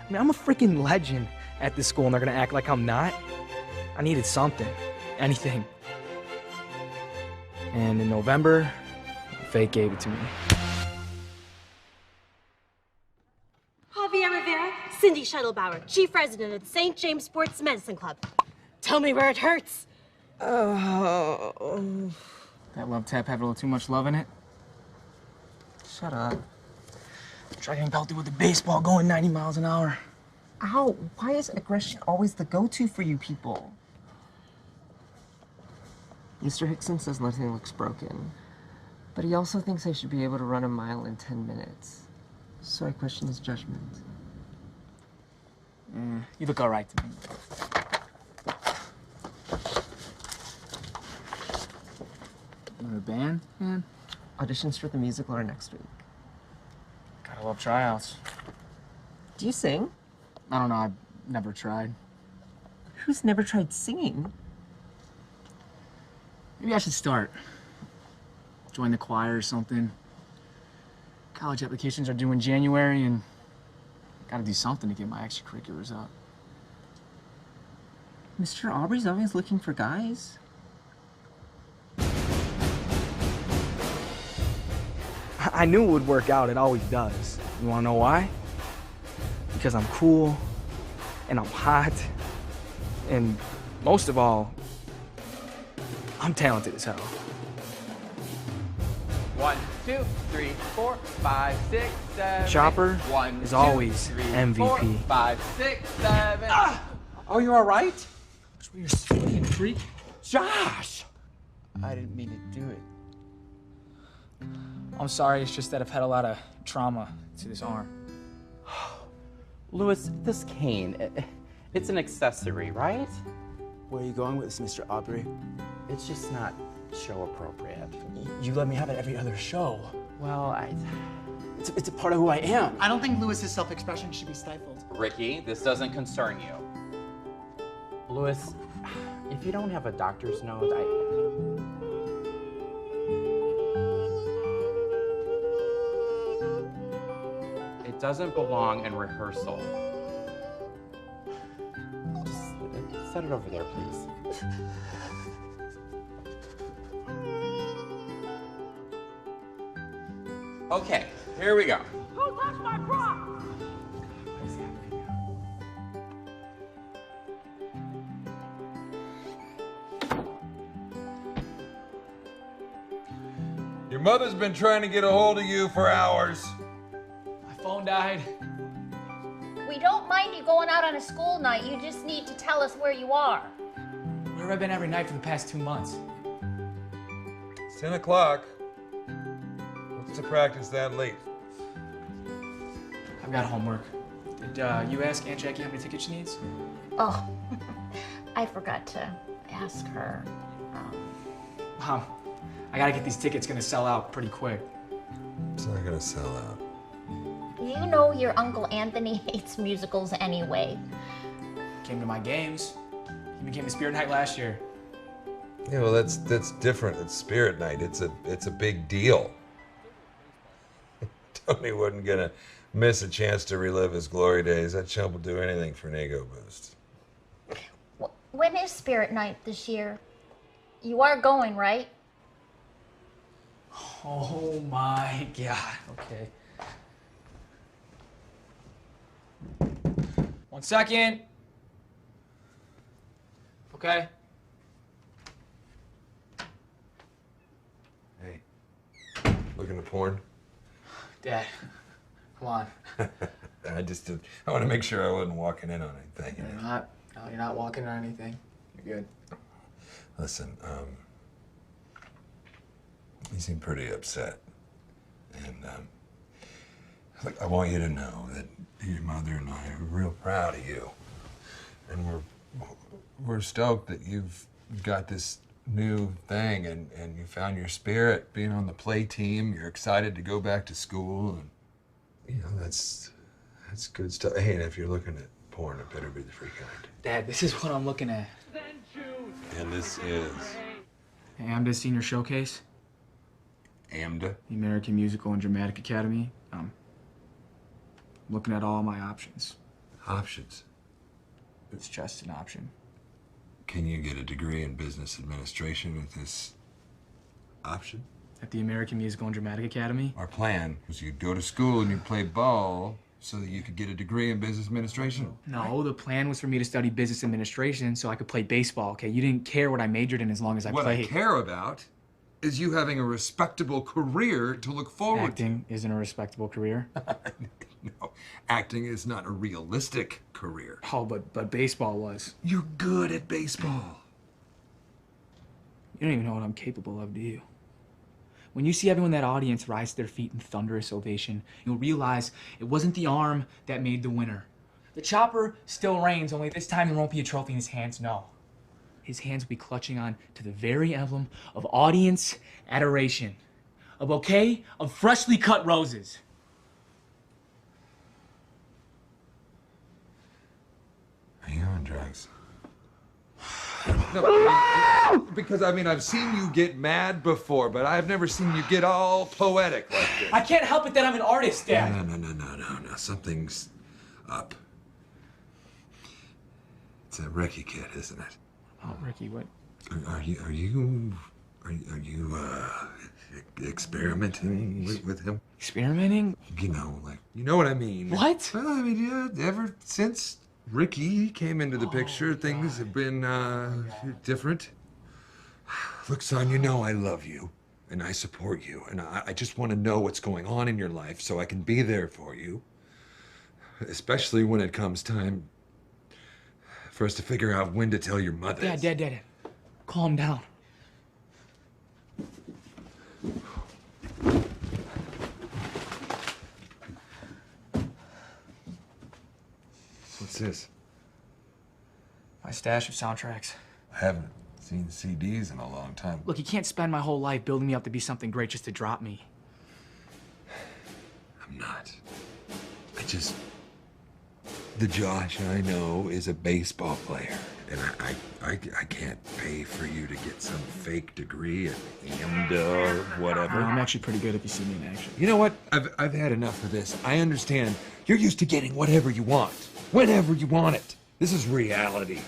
I mean, I'm a freaking legend at this school and they're gonna act like I'm not? I needed something. Anything. And in November, fate gave it to me. Javier Rivera, Cindy Shuttlebauer, Chief Resident of the St. James Sports Medicine Club. Tell me where it hurts. That love tap had a little too much love in it. Shut up. Try getting pelted with a baseball going 90 miles an hour. Ow, why is aggression always the go-to for you people? Mr. Hickson says nothing looks broken, but he also thinks I should be able to run a mile in 10 minutes. So I question his judgment. You look all right to me. You in a band, man? Auditions for the musical are next week. Gotta love tryouts. Do you sing? I don't know, I've never tried. Who's never tried singing? Maybe I should start. Join the choir or something. College applications are due in January, and I gotta do something to get my extracurriculars up. Mr. Aubrey's always looking for guys. I knew it would work out, it always does. You wanna know why? Because I'm cool, and I'm hot, and most of all, I'm talented as hell. 1, 2, 3, 4, 5, 6, 7. Chopper 1, is 2, always 3, MVP. 4, 5, 6, 7. Oh, you all right? You're fucking freak. Josh! I didn't mean to do it. I'm sorry, it's just that I've had a lot of trauma to this arm. Louis, this cane, it's an accessory, right? Where are you going with this, Mr. Aubrey? It's just not show appropriate. You let me have it every other show. Well, It's a part of who I am. I don't think Louis's self-expression should be stifled. Ricky, this doesn't concern you. Louis, if you don't have a doctor's note, it doesn't belong in rehearsal. Just set it over there, please. Okay, here we go. Who touched my prop? Your mother's been trying to get a hold of you for hours. My phone died. We don't mind you going out on a school night. You just need to tell us where you are. Where have I been every night for the past 2 months? It's 10 o'clock. What's to practice that late? I've got homework. Did you ask Aunt Jackie how many tickets she needs? Oh, I forgot to ask her. Mom, I gotta get these tickets, gonna sell out pretty quick. It's not gonna sell out. You know your Uncle Anthony hates musicals anyway. Came to my games. He became the Spirit Knight last year. Yeah, well, that's different. It's Spirit Night. It's a big deal. Tony wasn't gonna miss a chance to relive his glory days. That chump will do anything for an ego boost. When is Spirit Night this year? You are going, right? Oh my God. Okay. 1 second. Okay. Hey, looking at porn? Dad, come on. I want to make sure I wasn't walking in on anything. You're not. No, you're not walking on anything. You're good. Listen, you seem pretty upset. And, look, I want you to know that your mother and I are real proud of you. And we're stoked that you've got this new thing and you found your spirit being on the play team. You're excited to go back to school, and you know that's good stuff. Hey, and if you're looking at porn, it better be the free kind. Dad, this is what I'm looking at. And this is AMDA Senior Showcase. AMDA? The American Musical and Dramatic Academy. Looking at all my options. Options? It's just an option. Can you get a degree in business administration with this option? At the American Musical and Dramatic Academy? Our plan was you'd go to school and you'd play ball so that you could get a degree in business administration. No, the plan was for me to study business administration so I could play baseball, okay? You didn't care what I majored in as long as I What played. I care about is you having a respectable career to look forward Acting isn't a respectable career. No, acting is not a realistic career. Oh, but baseball was. You're good at baseball. You don't even know what I'm capable of, do you? When you see everyone in that audience rise to their feet in thunderous ovation, you'll realize it wasn't the arm that made the winner. The chopper still reigns, only this time there won't be a trophy in his hands, no. His hands will be clutching on to the very emblem of audience adoration. A bouquet of freshly cut roses. Are you on drugs? No, because I've seen you get mad before, but I've never seen you get all poetic like this. I can't help it that I'm an artist, Dad. No. Something's up. It's that Ricky kid, isn't it? Oh, Ricky, what? Are you experimenting with him? Experimenting? You know what I mean. What? Well, yeah, ever since Ricky came into the picture, things have been different. Look, son, you know I love you, and I support you, and I just want to know what's going on in your life so I can be there for you, especially when it comes time for us to figure out when to tell your mother. Dad. Calm down. What's this? My stash of soundtracks. I haven't seen CDs in a long time. Look, you can't spend my whole life building me up to be something great just to drop me. I'm not. The Josh I know is a baseball player, and I can't pay for you to get some fake degree at AMDA or whatever. I'm actually pretty good if you see me in action. You know what? I've had enough of this. I understand. You're used to getting whatever you want, whenever you want it. This is reality.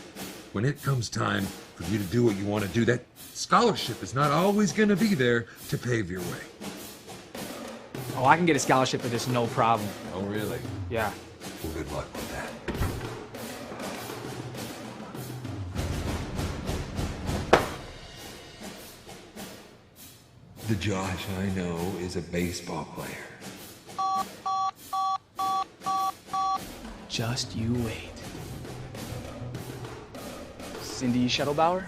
When it comes time for you to do what you want to do, that scholarship is not always going to be there to pave your way. Oh, I can get a scholarship for this, no problem. Oh, really? Yeah. Well, good luck with that. The Josh I know is a baseball player. Just you wait. Cindy Shuttlebauer?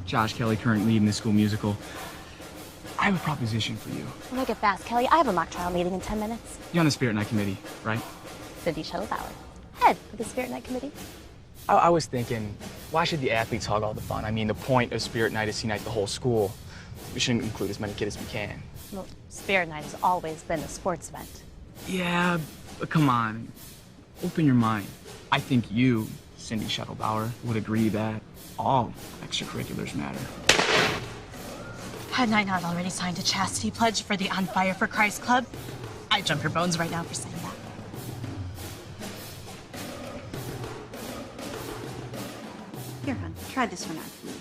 Josh Kelly, current lead in the school musical. I have a proposition for you. Make it fast, Kelly. I have a mock trial meeting in 10 minutes. You're on the Spirit Night committee, right? Cindy Shuttlebauer, head of the Spirit Night Committee. I was thinking, why should the athletes hog all the fun? I mean, the point of Spirit Night is to unite the whole school. We should include as many kids as we can. Well, Spirit Night has always been a sports event. Yeah, but come on. Open your mind. I think you, Cindy Shuttlebauer would agree that all extracurriculars matter. Hadn't I not already signed a chastity pledge for the On Fire for Christ Club? I'd jump your bones right now for saying that. Here, hon, try this one out for me.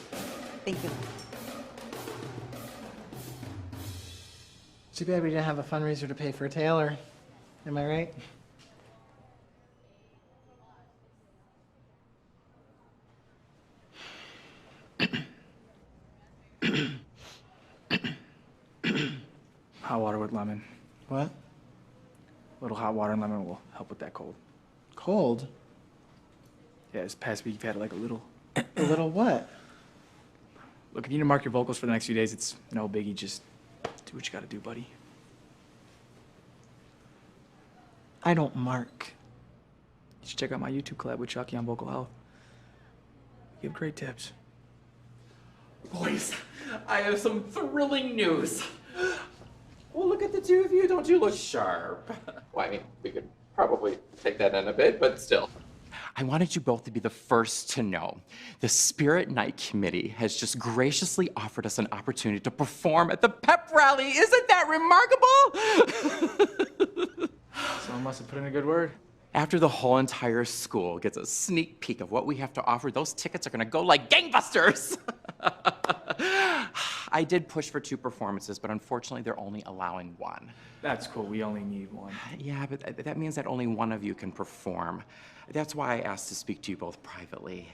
Thank you. Too bad we didn't have a fundraiser to pay for Taylor. Am I right? Hot water with lemon. What? A little hot water and lemon will help with that cold. Cold? Yeah, this past week you've had like a little. A little what? Look, if you need to mark your vocals for the next few days, it's no biggie. Just do what you gotta do, buddy. I don't mark. You should check out my YouTube collab with Chucky on vocal health. You have great tips. Boys, I have some thrilling news. Well, look at the two of you. Don't you look sharp? Well, I mean, we could probably take that in a bit, but still. I wanted you both to be the first to know. The Spirit Night Committee has just graciously offered us an opportunity to perform at the pep rally. Isn't that remarkable? Someone must have put in a good word. After the whole entire school gets a sneak peek of what we have to offer, those tickets are gonna go like gangbusters. I did push for 2 performances, but unfortunately they're only allowing 1. That's cool, we only need 1. Yeah, but that means that only 1 of you can perform. That's why I asked to speak to you both privately.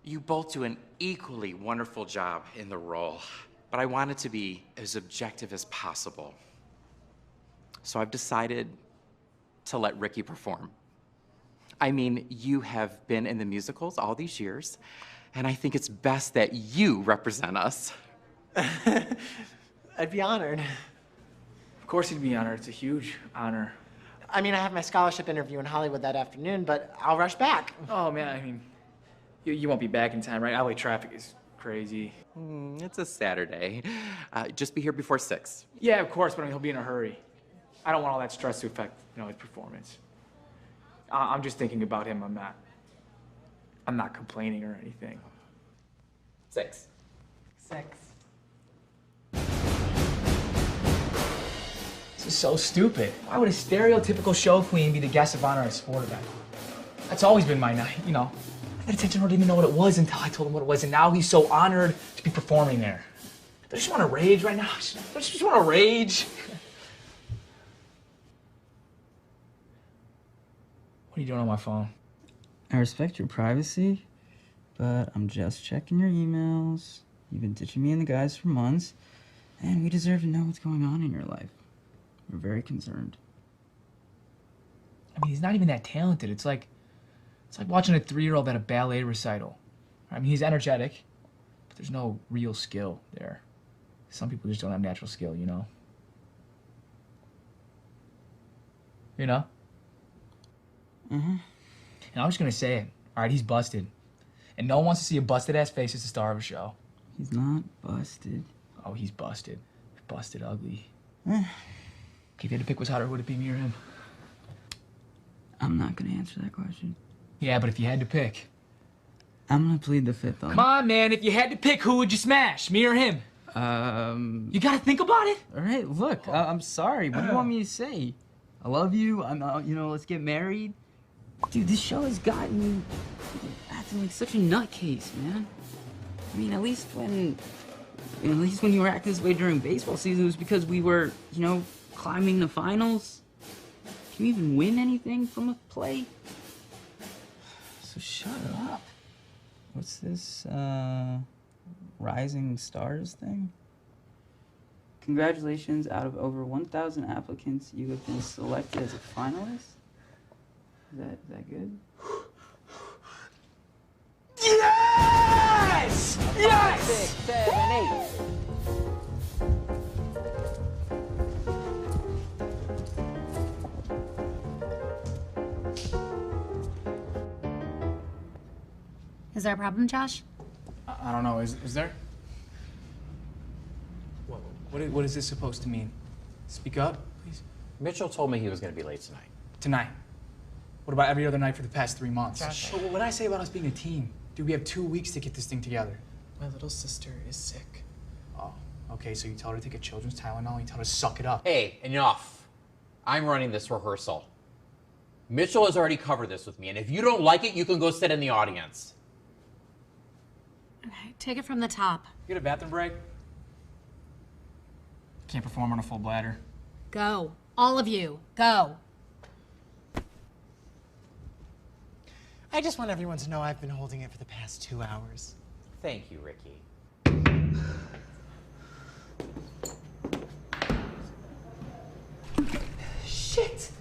You both do an equally wonderful job in the role, but I wanted to be as objective as possible. So I've decided to let Ricky perform. I mean, you have been in the musicals all these years, and I think it's best that you represent us. I'd be honored. Of course you'd be honored. It's a huge honor. I mean, I have my scholarship interview in Hollywood that afternoon, but I'll rush back. Oh, man, I mean, you won't be back in time, right? LA traffic is crazy. It's a Saturday. Just be here before 6. Yeah, of course, but I mean, he'll be in a hurry. I don't want all that stress to affect, his performance. I'm just thinking about him. I'm not complaining or anything. 6. 6. This is so stupid. Why would a stereotypical show queen be the guest of honor at a sport event? That's always been my night, That attention didn't even know what it was until I told him what it was, and now he's so honored to be performing there. Don't you just want to rage right now? Don't you just want to rage? What are you doing on my phone? I respect your privacy, but I'm just checking your emails. You've been ditching me and the guys for months, and we deserve to know what's going on in your life. We're very concerned. I mean, he's not even that talented. It's like watching a 3-year-old at a ballet recital. I mean, he's energetic, but there's no real skill there. Some people just don't have natural skill, You know? Mm-hmm. And I'm just gonna say it. All right, he's busted. And no one wants to see a busted-ass face as the star of a show. He's not busted. Oh, he's busted. Busted ugly. Okay, if you had to pick what's hotter, would it be me or him? I'm not gonna answer that question. Yeah, but if you had to pick. I'm gonna plead the 5th on. Come on, man. If you had to pick, who would you smash? Me or him? You gotta think about it. All right, look, I'm sorry. What do you want me to say? I love you. Let's get married. Dude, this show has gotten you acting like such a nutcase, man. I mean, at least when you were acting this way during baseball season, it was because we were, climbing the finals. Can you even win anything from a play? So shut up. What's this, Rising Stars thing? Congratulations, out of over 1,000 applicants, you have been selected as a finalist. Is that good? Yes! Yes! 6, 7, 8. Is there a problem, Josh? I don't know. Is there? What is this supposed to mean? Speak up, please. Mitchell told me he was going to be late tonight. Tonight? What about every other night for the past 3 months? Josh. But what did I say about us being a team? Dude, we have 2 weeks to get this thing together. My little sister is sick. Oh, okay, so you tell her to take a children's Tylenol, you tell her to suck it up. Hey, enough. I'm running this rehearsal. Mitchell has already covered this with me, and if you don't like it, you can go sit in the audience. Okay, take it from the top. You get a bathroom break? Can't perform on a full bladder. Go. All of you, go. I just want everyone to know I've been holding it for the past 2 hours. Thank you, Ricky. Shit!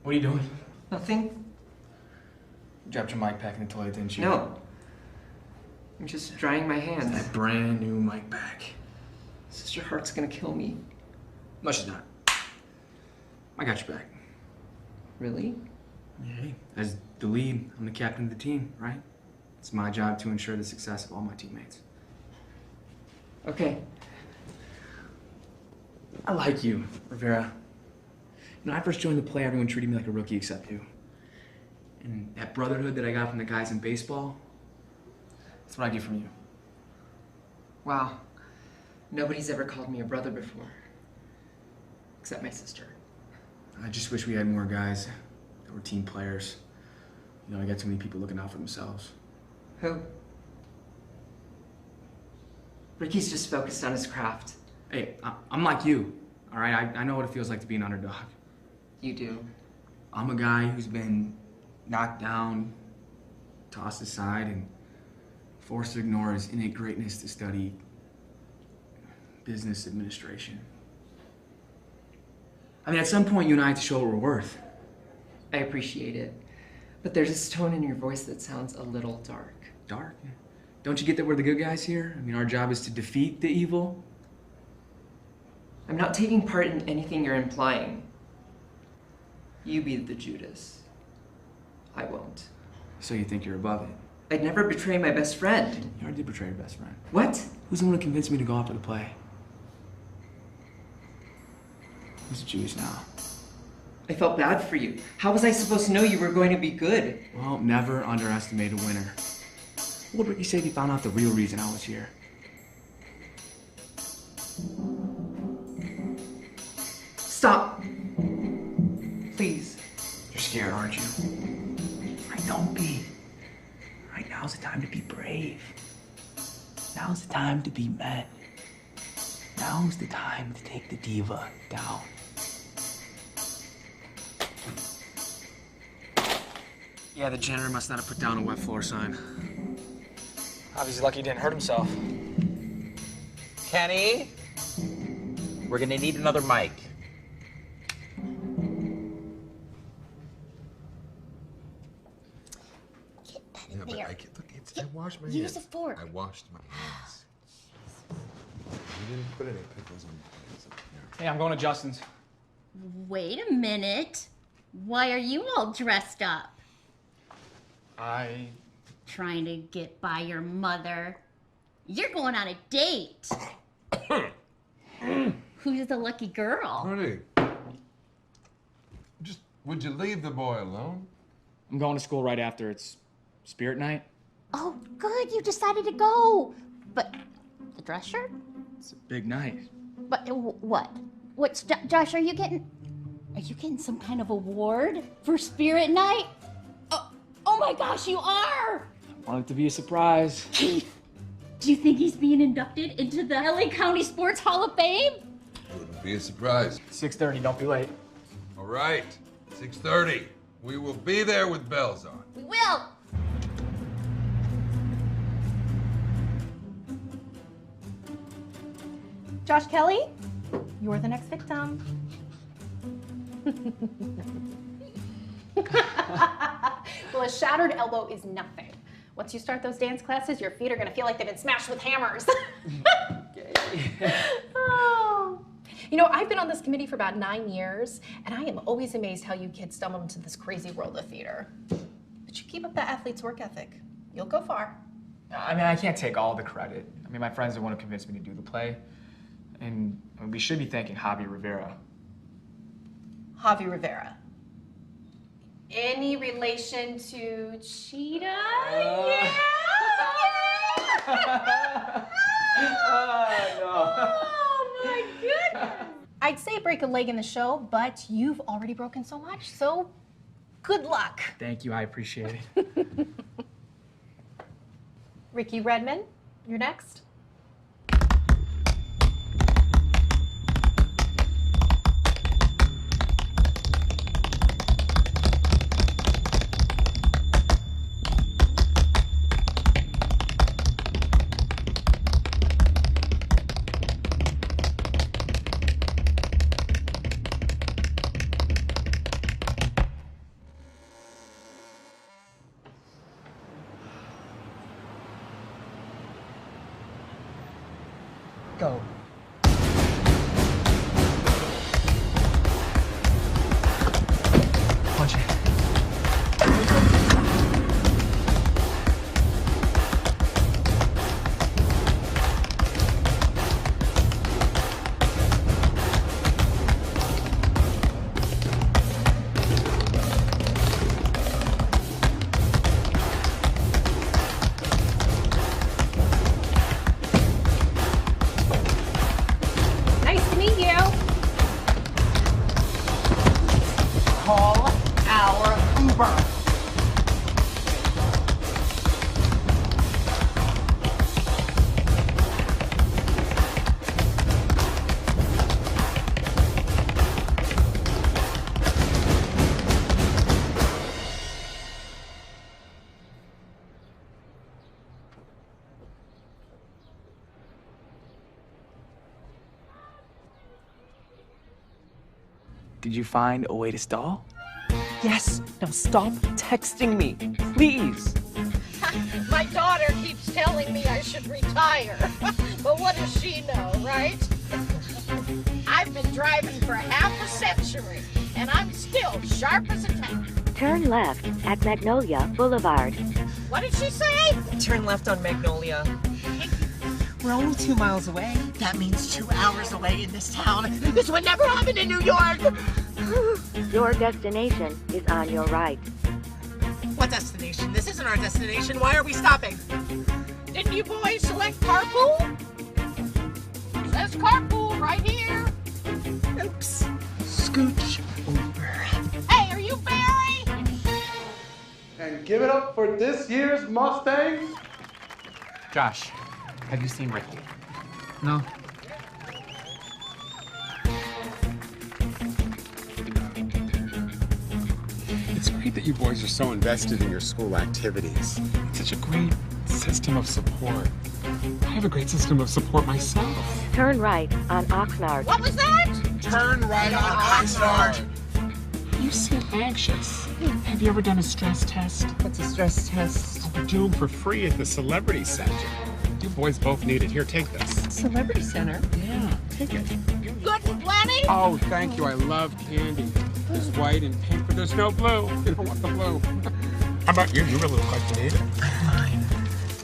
What are you doing? Nothing. You dropped your mic pack in the toilet, didn't you? No. I'm just drying my hands. That brand new mic pack. Sister Hart's gonna kill me. No, she's not. I got your back. Really? Yeah, hey, as the lead, I'm the captain of the team, right? It's my job to ensure the success of all my teammates. Okay. I like you, Rivera. When I first joined the play, everyone treated me like a rookie except you. And that brotherhood that I got from the guys in baseball, that's what I get from you. Wow. Nobody's ever called me a brother before. Except my sister. I just wish we had more guys that were team players. You know, I got too many people looking out for themselves. Who? Ricky's just focused on his craft. Hey, I'm like you, all right? I know what it feels like to be an underdog. You do. I'm a guy who's been knocked down, tossed aside, and forced to ignore his innate greatness to study business administration. I mean, at some point, you and I have to show what we're worth. I appreciate it. But there's this tone in your voice that sounds a little dark. Dark? Don't you get that we're the good guys here? I mean, our job is to defeat the evil. I'm not taking part in anything you're implying. You be the Judas. I won't. So you think you're above it? I'd never betray my best friend. You already did betray your best friend. What? Who's the one who convinced me to go off for the play? Who's the Jewish now? I felt bad for you. How was I supposed to know you were going to be good? Well, never underestimate a winner. What would Ricky say if he found out the real reason I was here? Stop. Please. You're scared, aren't you? Right, don't be. Right, now's the time to be brave. Now's the time to be men. Now's the time to take the diva down. Yeah, the janitor must not have put down a wet floor sign. Obviously lucky he didn't hurt himself. Kenny, we're gonna need another mic. Yeah, but There. I washed my hands. Use a fork. I washed my hands. You didn't put any pickles on my hands. Hey, I'm going to Justin's. Wait a minute. Why are you all dressed up? Trying to get by your mother. You're going on a date. Who's the lucky girl? Honey, would you leave the boy alone? I'm going to school right after. It's spirit night. Oh, good. You decided to go. But the dress shirt? It's a big night. But what? What's Josh? Are you getting some kind of award for Spirit Night? Oh my gosh, you are! I want it to be a surprise. Do you think he's being inducted into the LA County Sports Hall of Fame? Wouldn't be a surprise. 6:30. Don't be late. All right, 6:30. We will be there with bells on. We will. Josh Kelly, you're the next victim. Well, a shattered elbow is nothing. Once you start those dance classes, your feet are gonna feel like they've been smashed with hammers. Oh. You know, I've been on this committee for about 9 years, and I am always amazed how you kids stumble into this crazy world of theater. But you keep up that athlete's work ethic. You'll go far. I mean, I can't take all the credit. I mean, my friends are the one who convinced me to do the play. And I mean, we should be thanking Javi Rivera. Javi Rivera. Any relation to Cheetah? Yeah! Oh my goodness! I'd say break a leg in the show, but you've already broken so much, so good luck. Thank you, I appreciate it. Ricky Redmond, you're next. Go. Punch it. Nice to meet you. Call our Uber. Did you find a way to stall? Yes. Now stop texting me, please. My daughter keeps telling me I should retire. But what does she know, right? I've been driving for half a century, and I'm still sharp as a tack. Turn left at Magnolia Boulevard. What did she say? Turn left on Magnolia. We're only 2 miles away. That means 2 hours away in this town. This would never happen in New York. Your destination is on your right. What destination? This isn't our destination. Why are we stopping? Didn't you boys select carpool? Says carpool right here. Oops. Scooch over. Hey, are you Barry? And give it up for this year's Mustang. Josh, have you seen Ricky? No. It's great that you boys are so invested in your school activities. It's such a great system of support. I have a great system of support myself. Turn right on Oxnard. What was that? Turn right on Oxnard. You seem anxious. Have you ever done a stress test? What's a stress test? We do them for free at the Celebrity Center. You boys both need it. Here, take this. Celebrity Center? Yeah, take it. Good and plenty? Oh, thank you. I love candy. There's white and pink, but there's no blue. You don't want the blue. How about you? You really look like you need it.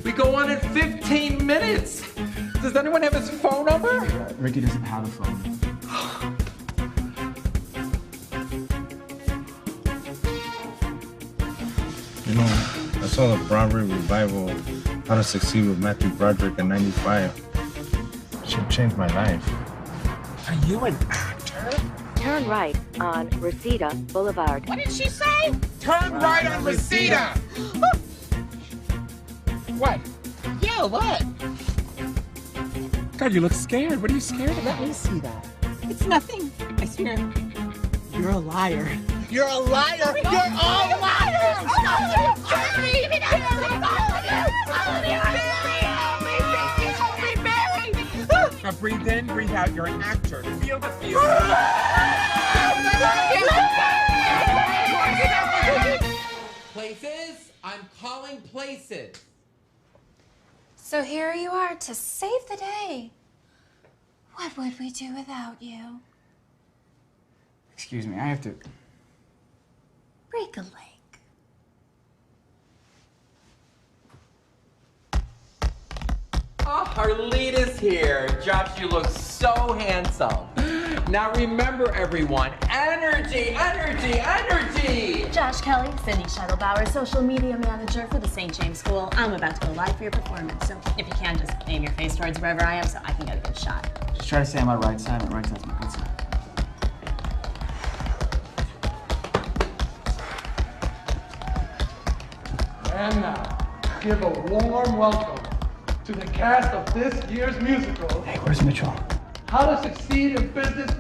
We go on in 15 minutes. Does anyone have his phone number? Ricky doesn't have a phone. You know, I saw the Broadway revival, How to Succeed with Matthew Broderick in '95. It should change my life. Are you an actor? Turn right on Reseda Boulevard. What did she say? Turn right on Reseda. What? Yeah, what? God, you look scared. What are you scared of? Let me see that. It's nothing. I swear. You're a liar. You're a liar. You're all liars. Now breathe in, breathe out. You're an actor. Feel the fear. Places? I'm calling places. So here you are to save the day. What would we do without you? Excuse me, I have to. Break a leg. our lead is here. Josh, you look so handsome. Now remember, everyone, energy, energy, energy! Josh Kelly, Cindy Scheitelbauer, social media manager for the St. James School. I'm about to go live for your performance, so if you can, just aim your face towards wherever I am so I can get a good shot. Just try to stay on my right side. My right side's my good side. And now, give a warm welcome to the cast of this year's musical. Hey, where's Mitchell? How to Succeed in Business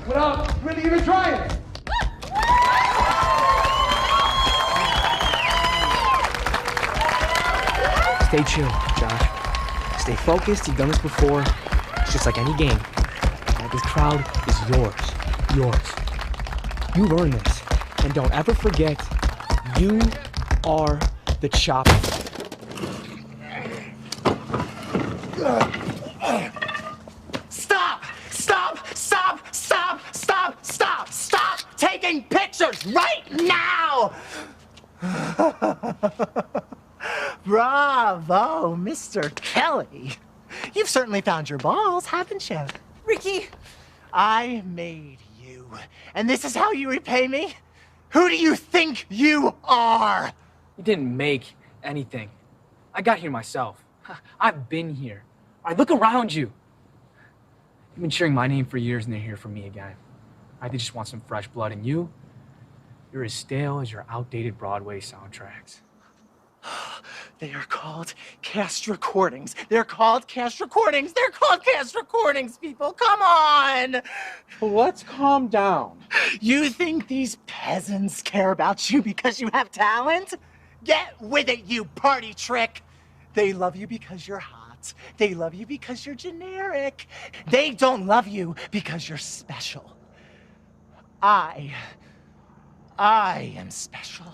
Without Really Even Trying. Stay chill, Josh. Stay focused. You've done this before. It's just like any game. This crowd is yours. Yours. You learn this. And don't ever forget, you are the chopper. Stop! Stop! Stop! Stop! Stop! Stop! Stop taking pictures right now! Bravo, Mr. Kelly. You've certainly found your balls, haven't you? Ricky! I made you, and this is how you repay me? Who do you think you are? You didn't make anything. I got here myself. I've been here. All right, look around you. You've been cheering my name for years, and they're here for me again. They just want some fresh blood, and you're as stale as your outdated Broadway soundtracks. They are called cast recordings. They're called cast recordings. They're called cast recordings, people. Come on. Let's calm down. You think these peasants care about you because you have talent? Get with it, you party trick. They love you because you're hot. They love you because you're generic. They don't love you because you're special. I am special.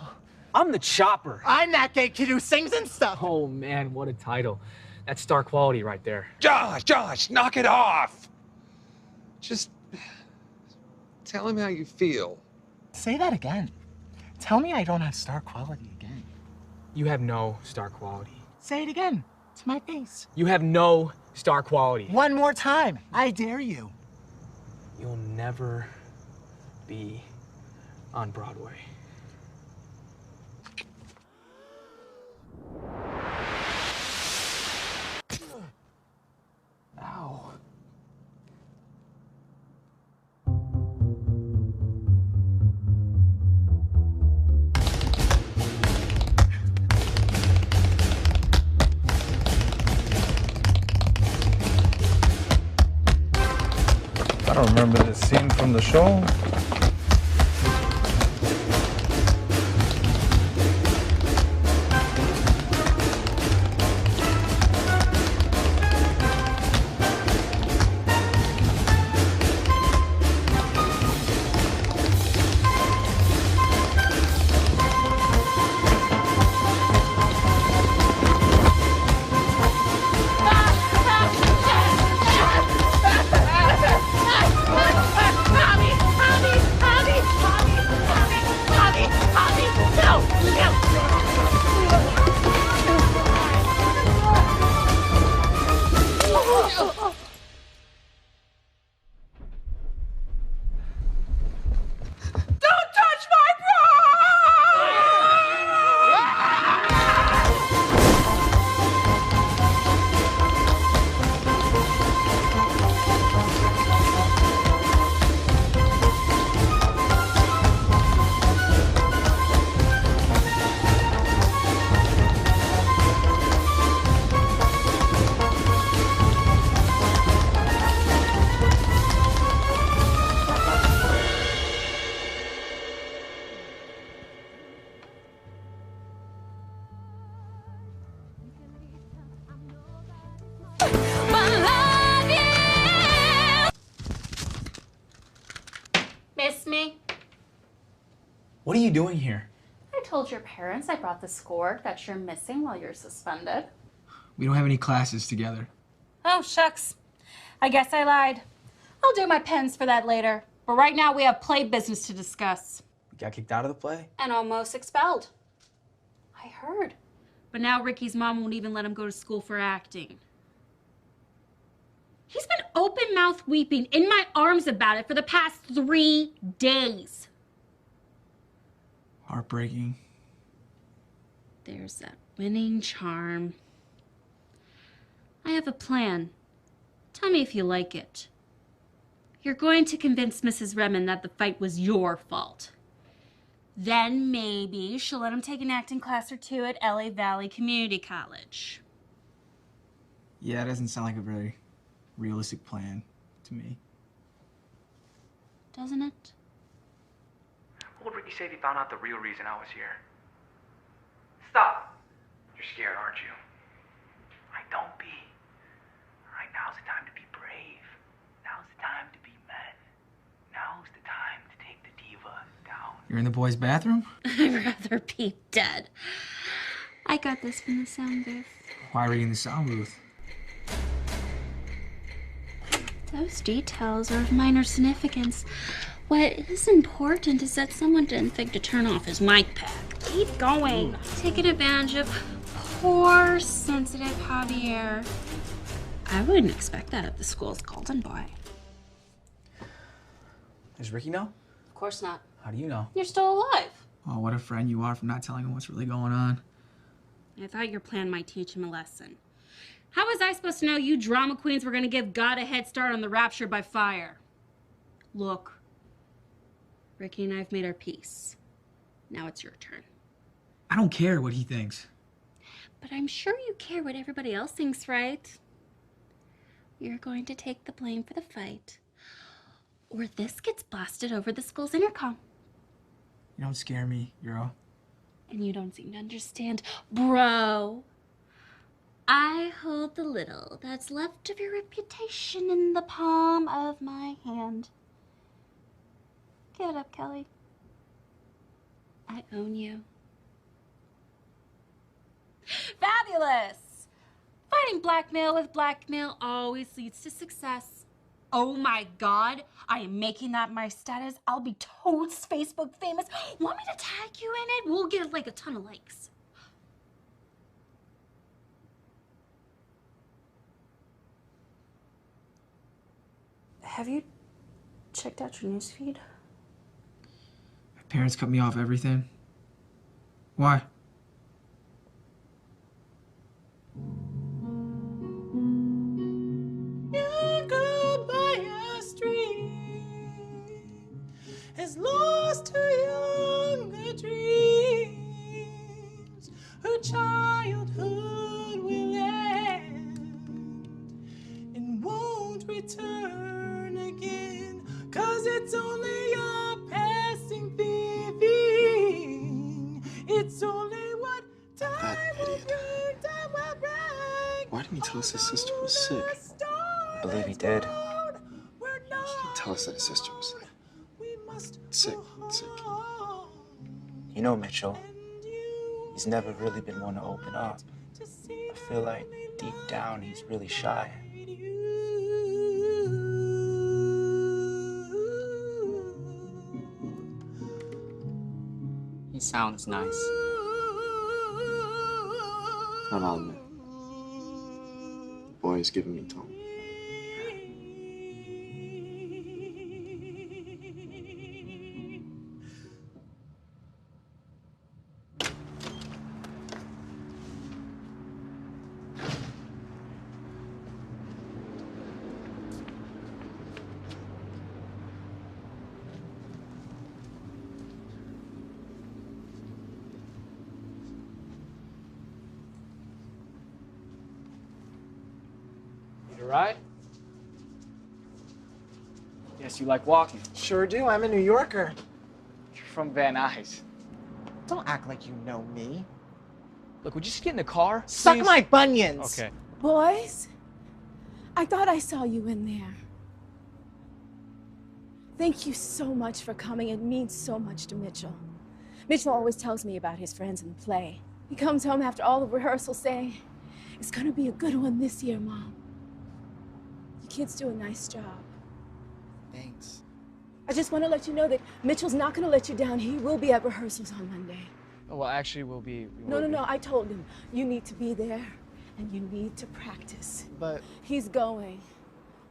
I'm the chopper. I'm that gay kid who sings and stuff. Oh, man, what a title. That's star quality right there. Josh, knock it off! Just tell him how you feel. Say that again. Tell me I don't have star quality again. You have no star quality. Say it again to my face. You have no star quality. One more time. I dare you. You'll never be on Broadway. Ow. I don't remember this scene from the show. Miss me? What are you doing here? I told your parents I brought the score that you're missing while you're suspended. We don't have any classes together. Oh, shucks. I guess I lied. I'll do my pens for that later. But right now we have play business to discuss. You got kicked out of the play? And almost expelled. I heard. But now Ricky's mom won't even let him go to school for acting. He's been open-mouthed weeping in my arms about it for the past 3 days. Heartbreaking. There's that winning charm. I have a plan. Tell me if you like it. You're going to convince Mrs. Redmond that the fight was your fault. Then maybe she'll let him take an acting class or 2 at LA Valley Community College. Yeah, it doesn't sound like a very realistic plan to me. Doesn't it? What would Ricky say if he found out the real reason I was here? Stop! You're scared, aren't you? All right, don't be. All right, now's the time to be brave. Now's the time to be men. Now's the time to take the diva down. You're in the boys' bathroom? I'd rather be dead. I got this from the sound booth. Why are you in the sound booth? Those details are of minor significance. What is important is that someone didn't think to turn off his mic pack. Keep going. Taking advantage of poor, sensitive Javier. I wouldn't expect that of the school's golden boy. Does Ricky know? Of course not. How do you know? You're still alive. Oh, what a friend you are for not telling him what's really going on. I thought your plan might teach him a lesson. How was I supposed to know you drama queens were going to give God a head start on the rapture by fire? Look, Ricky and I have made our peace. Now it's your turn. I don't care what he thinks. But I'm sure you care what everybody else thinks, right? You're going to take the blame for the fight, or this gets blasted over the school's intercom. You don't scare me, girl. And you don't seem to understand, bro. I hold the little that's left of your reputation in the palm of my hand. Get up, Kelly. I own you. Fabulous! Fighting blackmail with blackmail always leads to success. Oh my God, I am making that my status. I'll be totes Facebook famous. Want me to tag you in it? We'll get like a ton of likes. Have you checked out your newsfeed? My parents cut me off everything. Why? You go by a stream as lost to younger dreams. Her childhood will end and won't return again, 'cause it's only a passing thieving. It's only what time will bring, time will bring. Why didn't he tell us his sister was sick? I believe he did. He didn't tell us that his sister was sick. You know, Mitchell, he's never really been one to open up. I feel like deep down he's really shy. He sounds nice. Not all of it. The boy is giving me tone. Need a ride? Yes, you like walking. Sure do. I'm a New Yorker. You're from Van Nuys. Don't act like you know me. Look, would you just get in the car? Suck please? my bunions. Okay. Boys, I thought I saw you in there. Thank you so much for coming. It means so much to Mitchell. Mitchell always tells me about his friends in the play. He comes home after all the rehearsals saying, "It's gonna be a good one this year, Mom." You kids do a nice job. Thanks. I just want to let you know that Mitchell's not gonna let you down. He will be at rehearsals on Monday. Oh, well, actually, we'll be. No. I told him you need to be there and you need to practice. But he's going.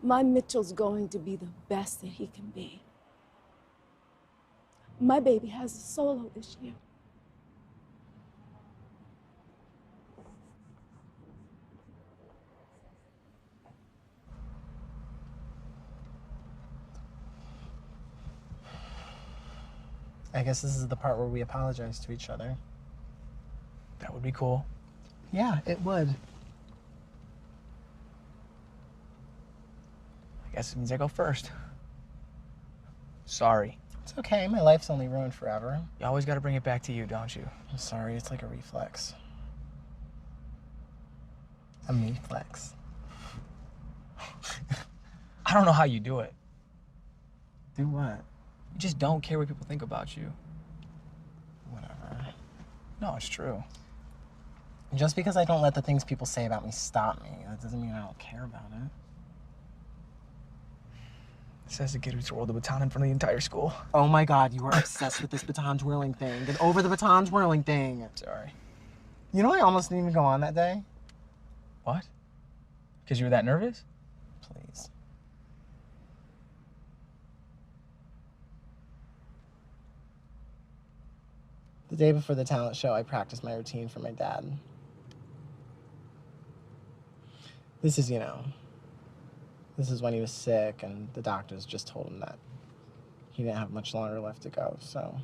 My Mitchell's going to be the best that he can be. My baby has a solo this year. I guess this is the part where we apologize to each other. That would be cool. Yeah, it would. I guess it means I go first. Sorry. It's okay, my life's only ruined forever. You always gotta bring it back to you, don't you? I'm sorry, it's like a reflex. A reflex. I don't know how you do it. Do what? You just don't care what people think about you. Whatever. No, it's true. Just because I don't let the things people say about me stop me, that doesn't mean I don't care about it. Says the kid who twirled the baton in front of the entire school. Oh my God, you are obsessed with this baton twirling thing. Get over the baton twirling thing. Sorry. You know I almost didn't even go on that day? What? Because you were that nervous? Please. The day before the talent show, I practiced my routine for my dad. This is, this is when he was sick and the doctors just told him that he didn't have much longer left to go, so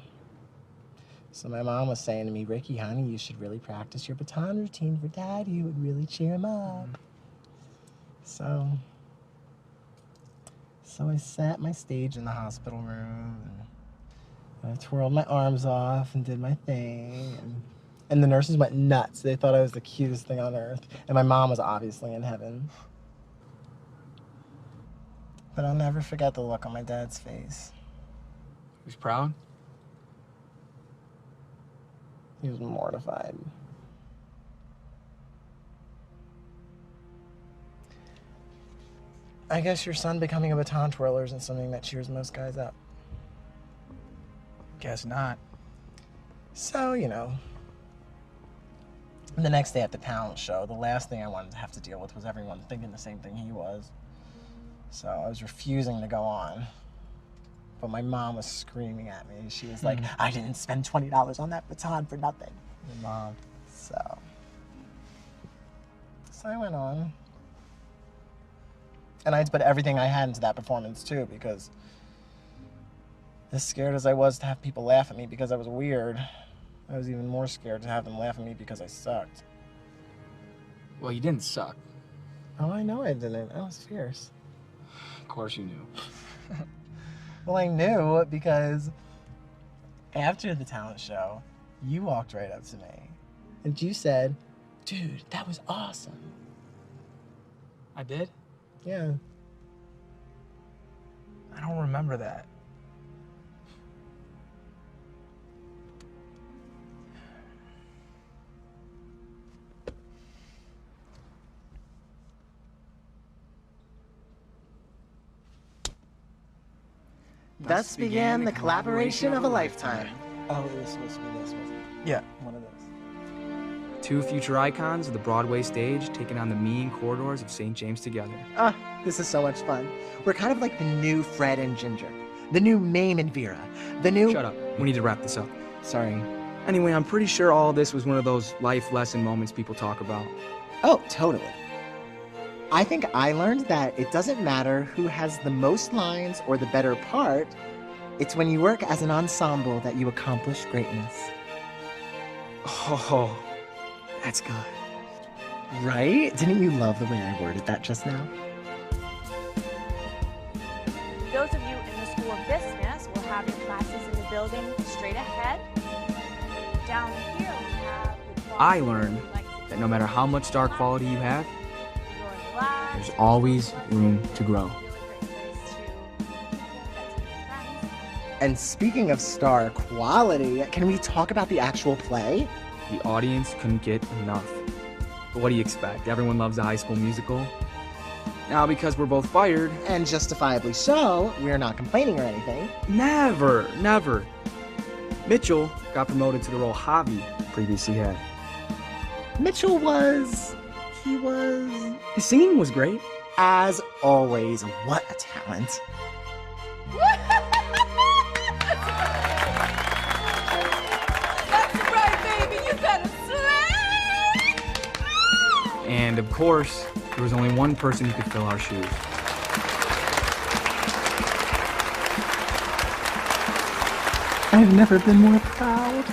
my mom was saying to me, Ricky, honey, you should really practice your baton routine for Daddy. It would really cheer him up. So I sat my stage in the hospital room and I twirled my arms off and did my thing. And the nurses went nuts. They thought I was the cutest thing on earth. And my mom was obviously in heaven. But I'll never forget the look on my dad's face. He was proud? He was mortified. I guess your son becoming a baton twirler isn't something that cheers most guys up. Guess not. So, the next day at the talent show, the last thing I wanted to have to deal with was everyone thinking the same thing he was. So I was refusing to go on. But my mom was screaming at me. She was like, I didn't spend $20 on that baton for nothing. Your mom. So I went on. And I had to put everything I had into that performance too, because as scared as I was to have people laugh at me because I was weird, I was even more scared to have them laugh at me because I sucked. Well, you didn't suck. Oh, I know I didn't. I was fierce. Of course you knew. Well, I knew because after the talent show, you walked right up to me and you said, dude, that was awesome. I did? Yeah. I don't remember that. Thus began the collaboration of a lifetime. Oh, it was supposed to be this, wasn't it? Yeah. One of those. Two future icons of the Broadway stage taking on the mean corridors of St. James together. Ah, this is so much fun. We're kind of like the new Fred and Ginger, the new Mame and Vera, the new... Shut up. We need to wrap this up. Sorry. Anyway, I'm pretty sure all this was one of those life lesson moments people talk about. Oh, totally. I think I learned that it doesn't matter who has the most lines or the better part. It's when you work as an ensemble that you accomplish greatness. Oh, that's good. Right? Didn't you love the way I worded that just now? Those of you in the School of Business will have your classes in the building straight ahead. Down here we have the I learned that no matter how much star quality you have, there's always room to grow. And speaking of star quality, can we talk about the actual play? The audience couldn't get enough. But what do you expect? Everyone loves a High School Musical. Now, because we're both fired... And justifiably so, we're not complaining or anything. Never, never. Mitchell got promoted to the role Javi previously had. Mitchell was... His singing was great. As always, what a talent. That's right, baby. You better slay. And of course, there was only one person who could fill our shoes. I've never been more proud.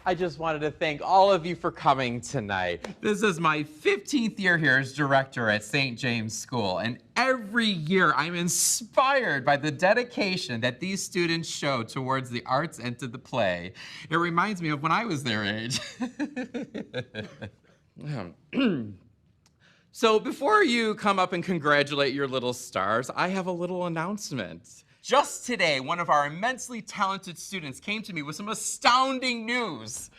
I just wanted to thank all of you for coming tonight. This is my 15th year here as director at St. James School, and every year I'm inspired by the dedication that these students show towards the arts and to the play. It reminds me of when I was their age. So before you come up and congratulate your little stars, I have a little announcement. Just today, one of our immensely talented students came to me with some astounding news.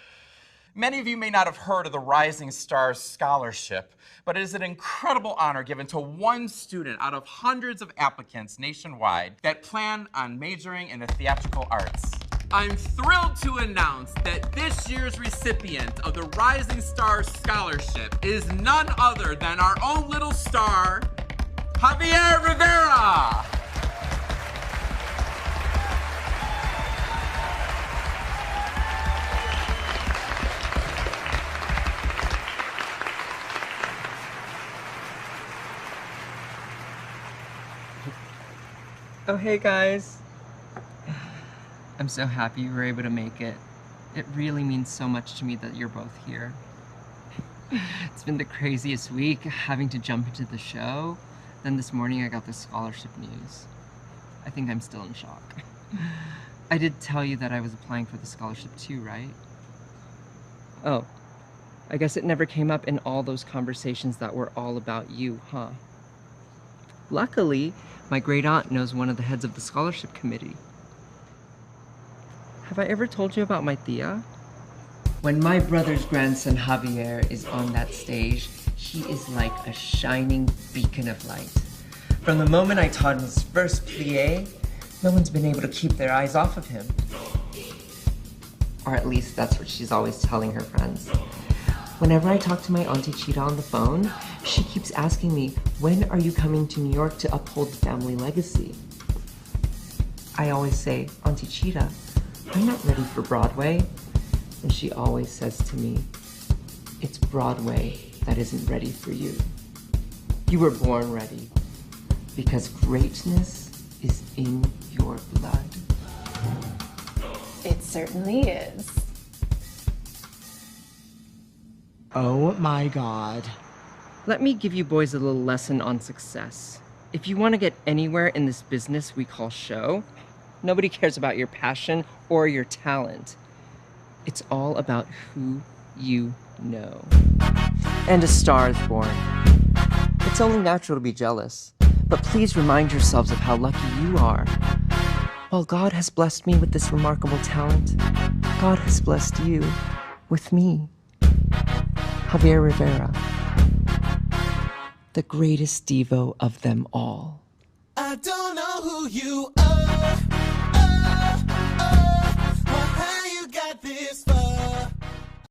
Many of you may not have heard of the Rising Stars Scholarship, but it is an incredible honor given to one student out of hundreds of applicants nationwide that plan on majoring in the theatrical arts. I'm thrilled to announce that this year's recipient of the Rising Stars Scholarship is none other than our own little star, Javier Rivera. Oh, hey guys. I'm so happy you were able to make it. It really means so much to me that you're both here. It's been the craziest week, having to jump into the show. Then this morning I got the scholarship news. I think I'm still in shock. I did tell you that I was applying for the scholarship too, right? Oh, I guess it never came up in all those conversations that were all about you, huh? Luckily, my great aunt knows one of the heads of the scholarship committee. Have I ever told you about my Tia? When my brother's grandson Javier is on that stage, he is like a shining beacon of light. From the moment I taught him his first plie, no one's been able to keep their eyes off of him. Or at least that's what she's always telling her friends. Whenever I talk to my Auntie Chita on the phone, she keeps asking me, when are you coming to New York to uphold the family legacy? I always say, Auntie Chita, I'm not ready for Broadway. And she always says to me, it's Broadway that isn't ready for you. You were born ready, because greatness is in your blood. It certainly is. Oh my God. Let me give you boys a little lesson on success. If you want to get anywhere in this business we call show, nobody cares about your passion or your talent. It's all about who you know. And a star is born. It's only natural to be jealous, but please remind yourselves of how lucky you are. While God has blessed me with this remarkable talent, God has blessed you with me. Javier Rivera, the greatest Devo of them all. I don't know who you are.